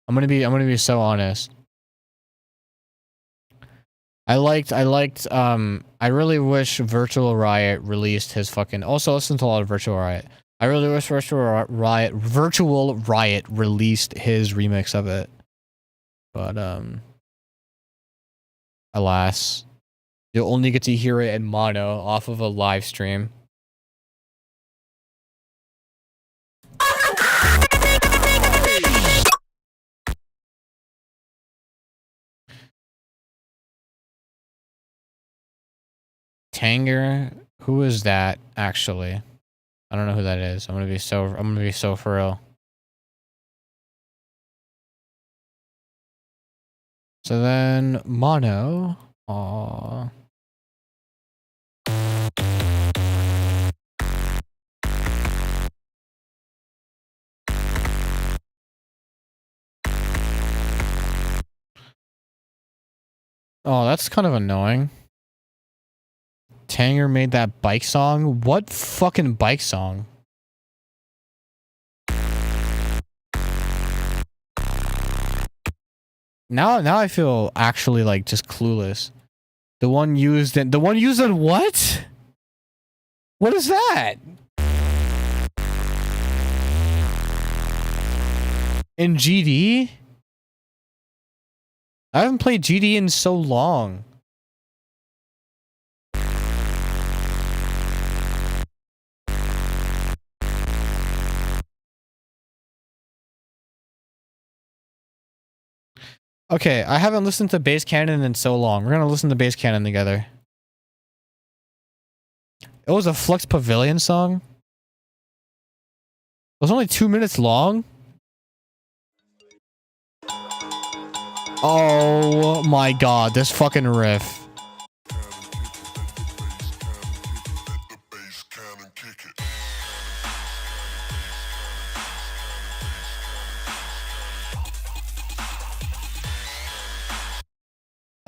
I'm gonna be so honest. I really wish Virtual Riot released his fucking. Also listen to a lot of Virtual Riot. I really wish Virtual Riot released his remix of it. But alas, you'll only get to hear it in mono off of a live stream. Tanger, who is that actually? I don't know who that is. I'm gonna be so for real. So then mono. Aww. Oh, that's kind of annoying. Tanger made that bike song? What fucking bike song? Now I feel actually like just clueless. The one used in what? What is that? In GD? I haven't played GD in so long. Okay, I haven't listened to Bass Cannon in so long. We're gonna listen to Bass Cannon together. It was a Flux Pavilion song. It was only 2 minutes long. Oh my god, this fucking riff.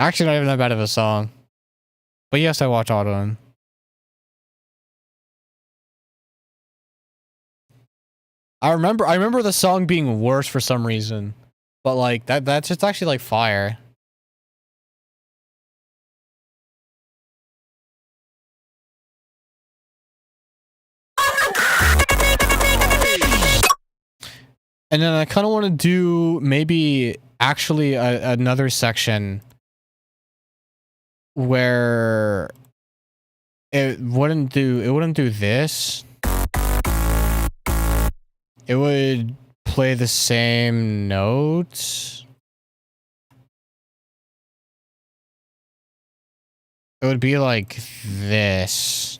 Actually, not even that bad of a song. But yes, I watch Autumn. I remember the song being worse for some reason. But like that's just actually like fire. And then I kind of want to do maybe actually another section where it wouldn't do this. It would play the same notes. It would be like this.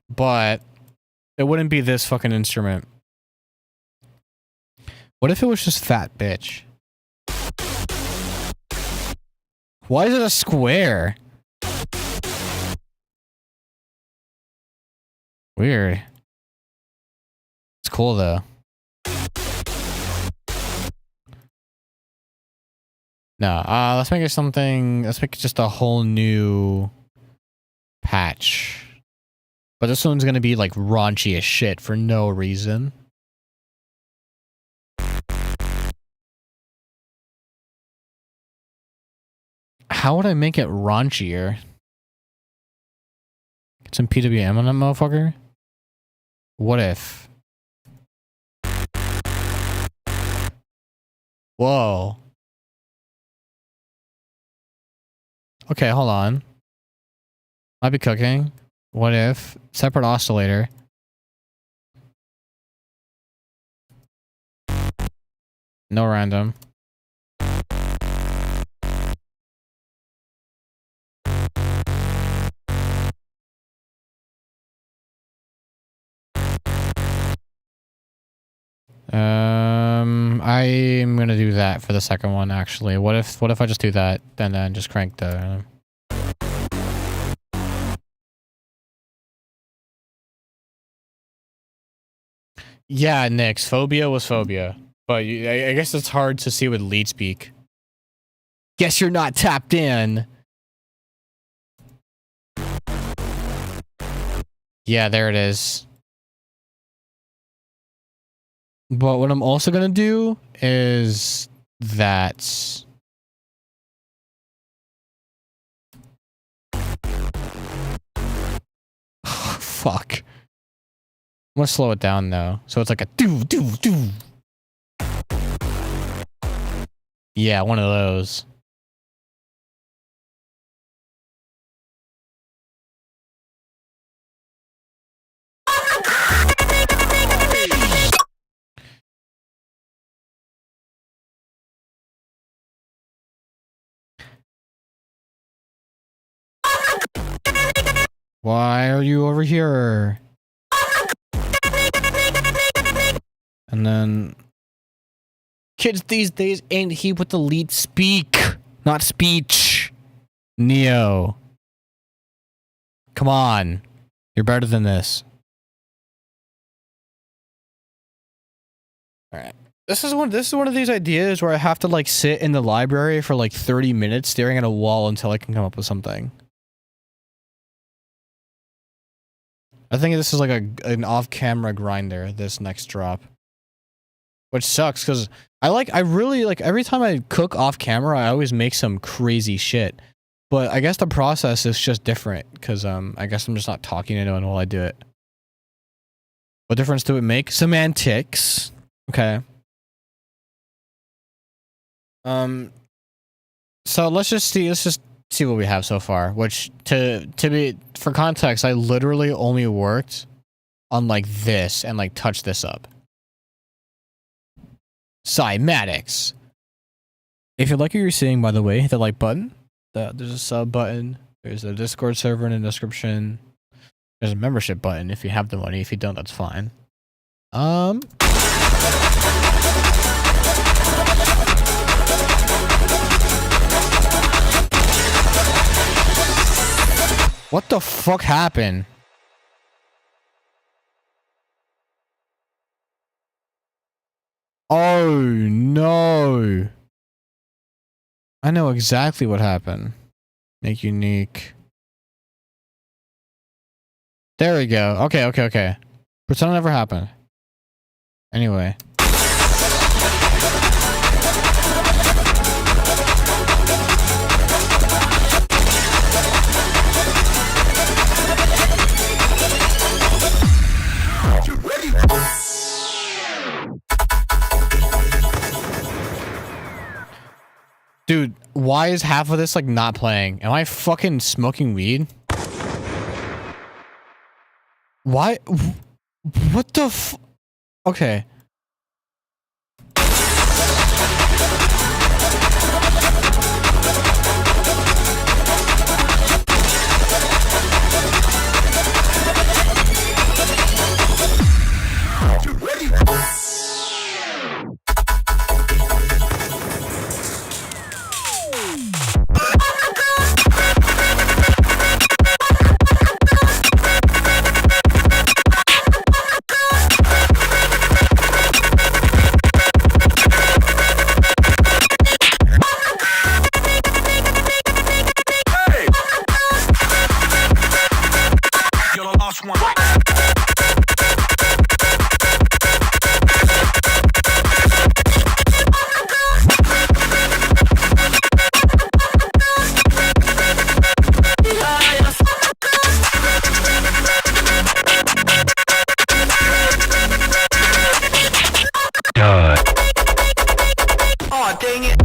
But it wouldn't be this fucking instrument. What if it was just fat bitch? Why is it a square? Weird. It's cool though. No, let's make it something. Let's make it just a whole new patch. But this one's gonna be like raunchy as shit for no reason. How would I make it raunchier? Get some PWM on that motherfucker? What if? Whoa. Okay, hold on. Might be cooking. What if? Separate oscillator. No random. I'm gonna do that for the second one actually. What if I just do that and then just crank the Yeah, Nyx, phobia was phobia. But I guess it's hard to see with lead speak. Guess you're not tapped in. Yeah, there it is. But what I'm also gonna do is that. Fuck. I'm gonna slow it down though, so it's like a do. Yeah, one of those. Why are you over here? And then kids these days ain't he with the lead speak, not speech. Neo. Come on. You're better than this. Alright. This is one of these ideas where I have to like sit in the library for like 30 minutes staring at a wall until I can come up with something. I think this is like an off-camera grinder, this next drop. Which sucks, because I really like, every time I cook off-camera, I always make some crazy shit. But I guess the process is just different, because I guess I'm just not talking to anyone while I do it. What difference do it make? Semantics. Okay. So let's just see what we have so far, which for context, I literally only worked on like this and like touch this up. Cymatics. If you like what you're seeing, by the way, hit the like button. There's a sub button. There's a Discord server in the description. There's a membership button if you have the money. If you don't, that's fine. What the fuck happened? Oh, Oh no. I know exactly what happened. Make unique. There we go. Okay. Pretend it never happened. Anyway. Dude, why is half of this like not playing? Am I fucking smoking weed? Why? What the f? Okay. Oh, dang it.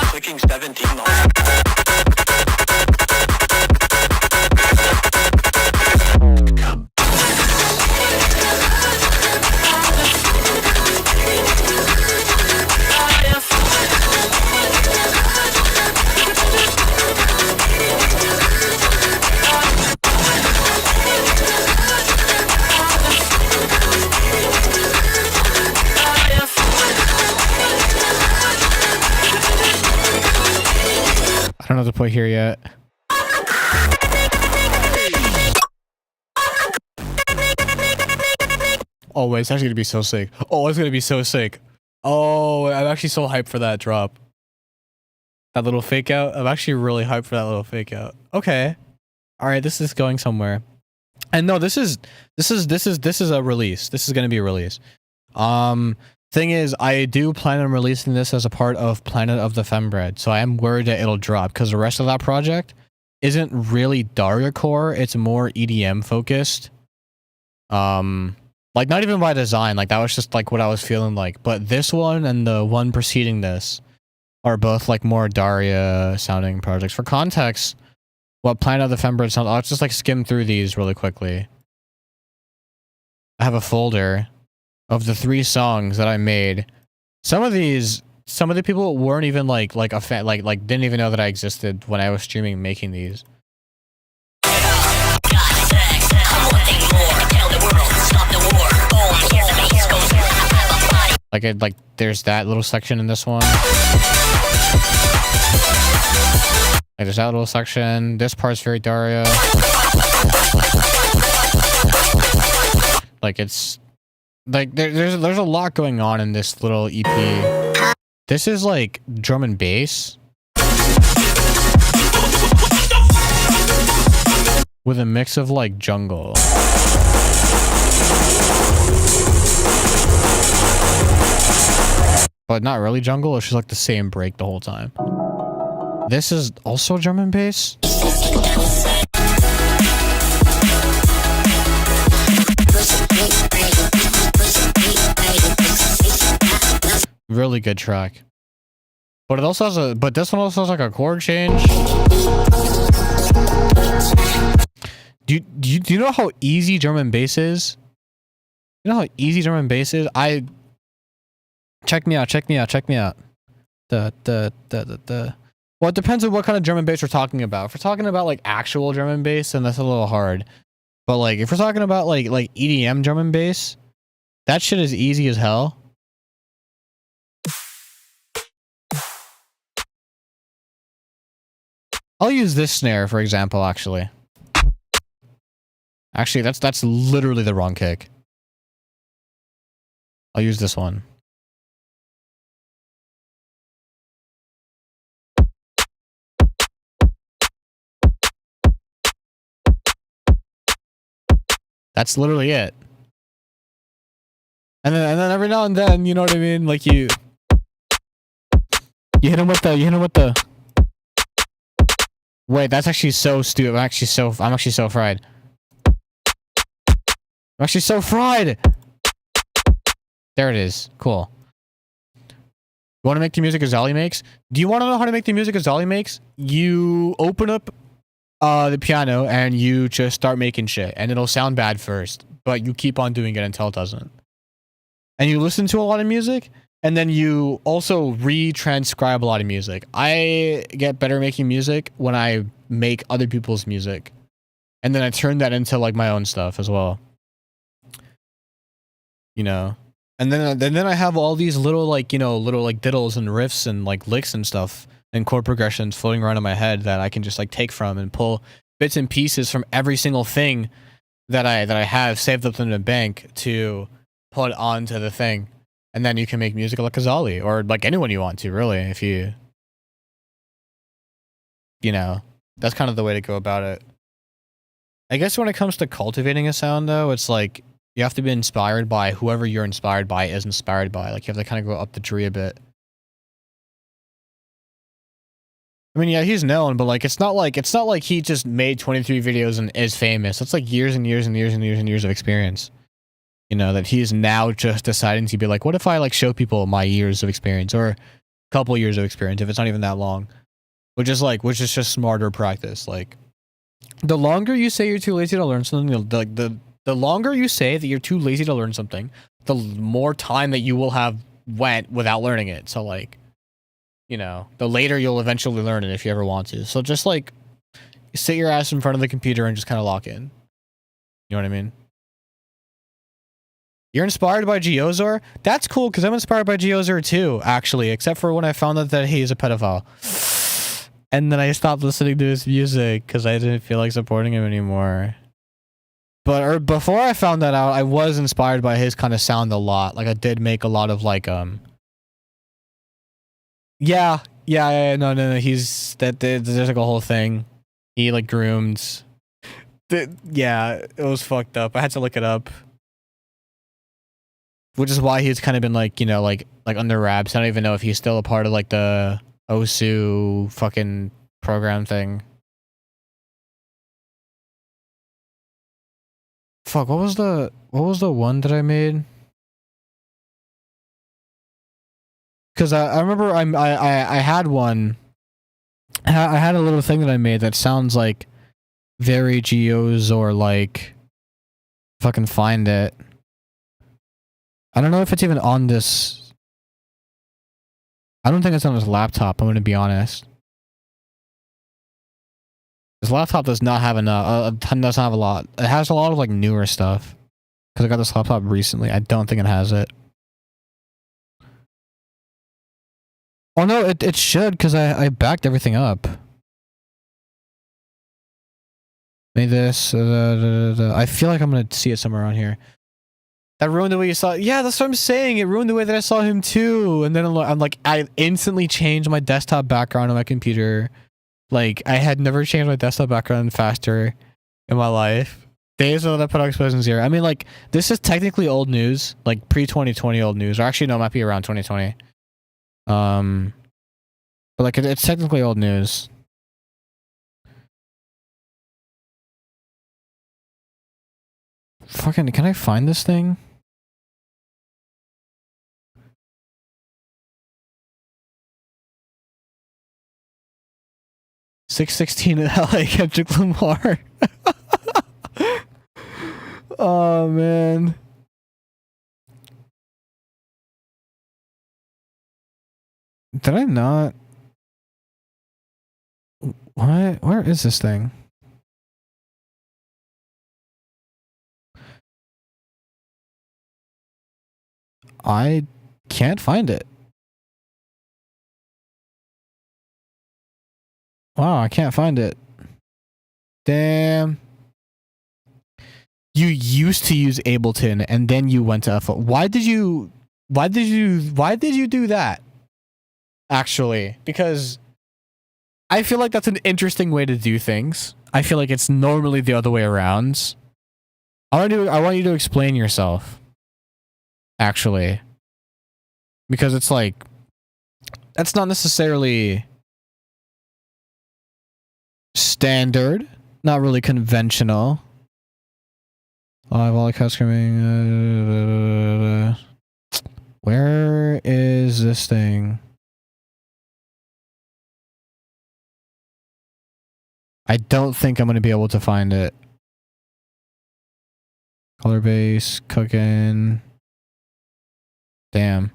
Clicking 17 on. I don't know what to put here yet. Oh wait, it's actually gonna be so sick. Oh, it's gonna be so sick. Oh, I'm actually so hyped for that drop. That little fake out. I'm actually really hyped for that little fake out. Okay. All right, this is going somewhere. And no, this is a release. This is gonna be a release. Thing is, I do plan on releasing this as a part of Planet of the Fembread, so I am worried that it'll drop because the rest of that project isn't really dariacore. It's more EDM focused. Like not even by design. Like that was just like what I was feeling like. But this one and the one preceding this are both like more Daria sounding projects. For context, what Planet of the Fembread sounds. I'll just like skim through these really quickly. I have a folder of the 3 songs that I made. Some of the people weren't even like a fan, like didn't even know that I existed when I was streaming making these. Like there's that little section in this one. Like there's that little section. This part's very Daria. Like it's like there's a lot going on in this little EP. This is like drum and bass with a mix of like jungle. But not really jungle, it's just like the same break the whole time. This is also drum and bass. Really good track. But it also has this one also has like a chord change. Do you know how easy drum and bass is? You know how easy drum and bass is? Check me out. Well, it depends on what kind of drum and bass we're talking about. If we're talking about like actual drum and bass, then that's a little hard. But like if we're talking about like EDM drum and bass, that shit is easy as hell. I'll use this snare for example, actually. Actually, that's literally the wrong kick. I'll use this one. That's literally it. And then every now and then, you know what I mean? Like you hit him with the Wait, that's actually so stupid. I'm actually so fried. I'm actually so fried. There it is. Cool. You want to make the music Azali makes? Do you want to know how to make the music Azali makes? You open up the piano and you just start making shit, and it'll sound bad first, but you keep on doing it until it doesn't. And you listen to a lot of music, and then you also retranscribe a lot of music. I get better making music when I make other people's music, and then I turn that into like my own stuff as well. You know, and then I have all these little like little like diddles and riffs and like licks and stuff and chord progressions floating around in my head that I can just like take from and pull bits and pieces from every single thing that I have saved up in the bank to put onto the thing, and then you can make music like Azali or like anyone you want to, really, if you know. That's kind of the way to go about it. I guess when it comes to cultivating a sound, though, it's like you have to be inspired by whoever you're inspired by is inspired by. Like you have to kind of go up the tree a bit. I mean, yeah, he's known, but like it's not like he just made 23 videos and is famous. It's like years and years and years and years and years of experience. You know, that he's now just deciding to be like, what if I like show people my years of experience or a couple years of experience if it's not even that long, which is just smarter practice. Like the longer you say you're too lazy to learn something, the longer you say that you're too lazy to learn something, the more time that you will have went without learning it. So like, you know, the later you'll eventually learn it if you ever want to. So just like sit your ass in front of the computer and just kind of lock in. You know what I mean? You're inspired by Geozor? That's cool, because I'm inspired by Geozor too, actually, except for when I found out that he's a pedophile. And then I stopped listening to his music because I didn't feel like supporting him anymore. But before I found that out, I was inspired by his kind of sound a lot. Like I did make a lot of like yeah, no, he's there's like a whole thing. He like groomed. Yeah, it was fucked up. I had to look it up. Which is why he's kind of been like, like under wraps. I don't even know if he's still a part of like the Osu fucking program thing. Fuck, what was the one that I made? Because I remember I had one. I had a little thing that I made that sounds like very Geozor like. If I can find it. I don't know if it's even on this. I don't think it's on this laptop, I'm going to be honest. This laptop does not have enough. Doesn't have a lot. It has a lot of like newer stuff. Because I got this laptop recently. I don't think it has it. Oh no, it should, because I backed everything up. Made this. I feel like I'm going to see it somewhere around here. That ruined the way you saw it. Yeah, that's what I'm saying. It ruined the way that I saw him too. And then I'm like, I instantly changed my desktop background on my computer. Like, I had never changed my desktop background faster in my life. Days of I put on Explosion Zero. I mean, like, this is technically old news. Like, pre-2020 old news. Or actually, no, it might be around 2020. But like, it's technically old news. Fucking, can I find this thing? .616 in LA, Kendrick Lamar. Oh man. Did I not? What? Where is this thing? I can't find it. Wow, I can't find it. Damn. You used to use Ableton and then you went to FL. Why did you Why did you do that? Actually, because I feel like that's an interesting way to do things. I feel like it's normally the other way around. I want you to explain yourself. Actually, because it's like that's not necessarily standard, not really conventional. Live all coming. Where is this thing? I don't think I'm going to be able to find it. Color base, cooking. Damn.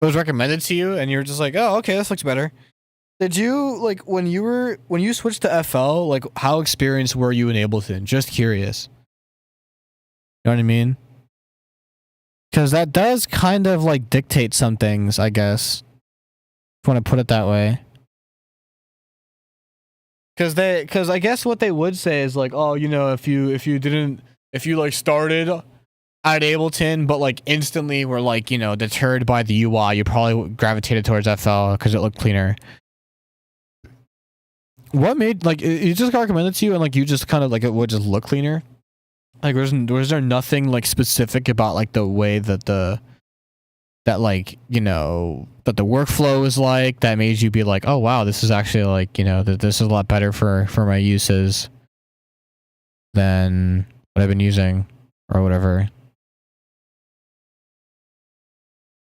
It was recommended to you and you were just like, oh, okay, this looks better. Did you, like, when you switched to FL, like, how experienced were you in Ableton? Just curious. You know what I mean? Because that does kind of, like, dictate some things, I guess. If you want to put it that way. Because I guess what they would say is, like, oh, you know, if you like, started at Ableton, but, like, instantly were, like, you know, deterred by the UI, you probably gravitated towards FL because it looked cleaner. What made, like, it just got recommended to you and, like, you just kind of, like, it would just look cleaner? Like, was there nothing, like, specific about, like, the way that like, you know, that the workflow is like, that made you be like, oh, wow, this is actually, like, you know, that this is a lot better for my uses than what I've been using or whatever?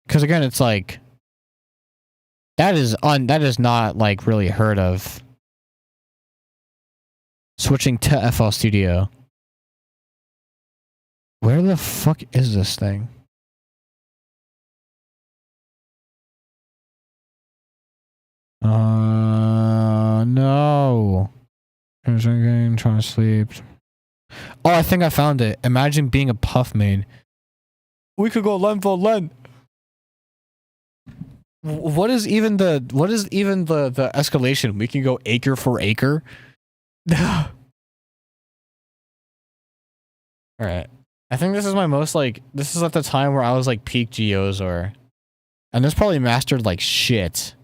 Because, again, it's like, that is not, like, really heard of. Switching to FL Studio. Where the fuck is this thing? No. I'm drinking, trying to sleep. Oh, I think I found it. Imagine being a puff main. We could go len for len. What is even the escalation? We can go acre for acre. Alright. I think this is my most, like, this is at the time where I was, like, peak Geozor. And this probably mastered like shit.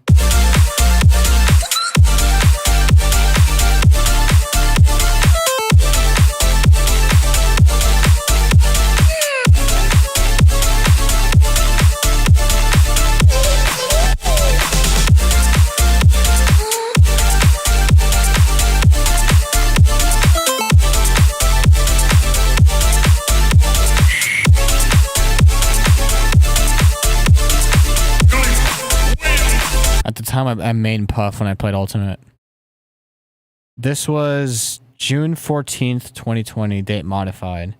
At the time, I main Puff when I played Ultimate. This was June 14th, 2020, date modified.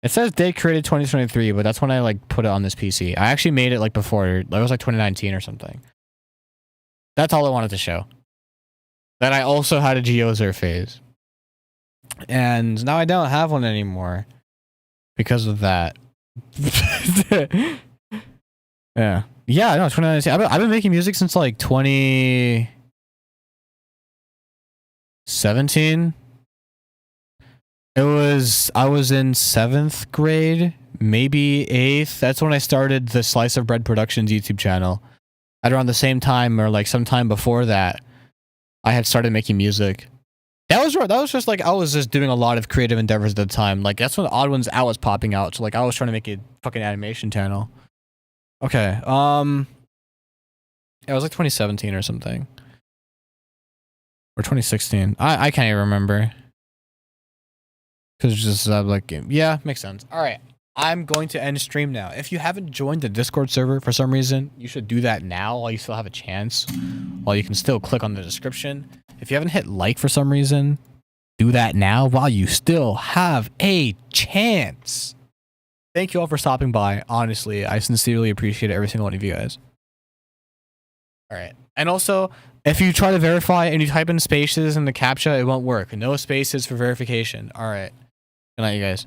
It says date created 2023, but that's when I like put it on this PC. I actually made it like before. It was like 2019 or something. That's all I wanted to show. That I also had a Geozer phase. And now I don't have one anymore. Because of that. Yeah. Yeah, no, 2019. I've been making music since like 2017. I was in 7th grade, maybe 8th. That's when I started the Slice of Bread Productions YouTube channel. At around the same time, or like sometime before that, I had started making music. That was just like, I was just doing a lot of creative endeavors at the time. Like, that's when Odd Ones Out was popping out. So like, I was trying to make a fucking animation channel. Okay, it was like 2017 or something. Or 2016. I can't even remember. Because just like, yeah, makes sense. Alright, I'm going to end stream now. If you haven't joined the Discord server for some reason, you should do that now while you still have a chance. While you can still click on the description. If you haven't hit like for some reason, do that now while you still have a chance. Thank you all for stopping by. Honestly, I sincerely appreciate every single one of you guys. Alright. And also, if you try to verify and you type in spaces in the CAPTCHA, it won't work. No spaces for verification. Alright. Good night, you guys.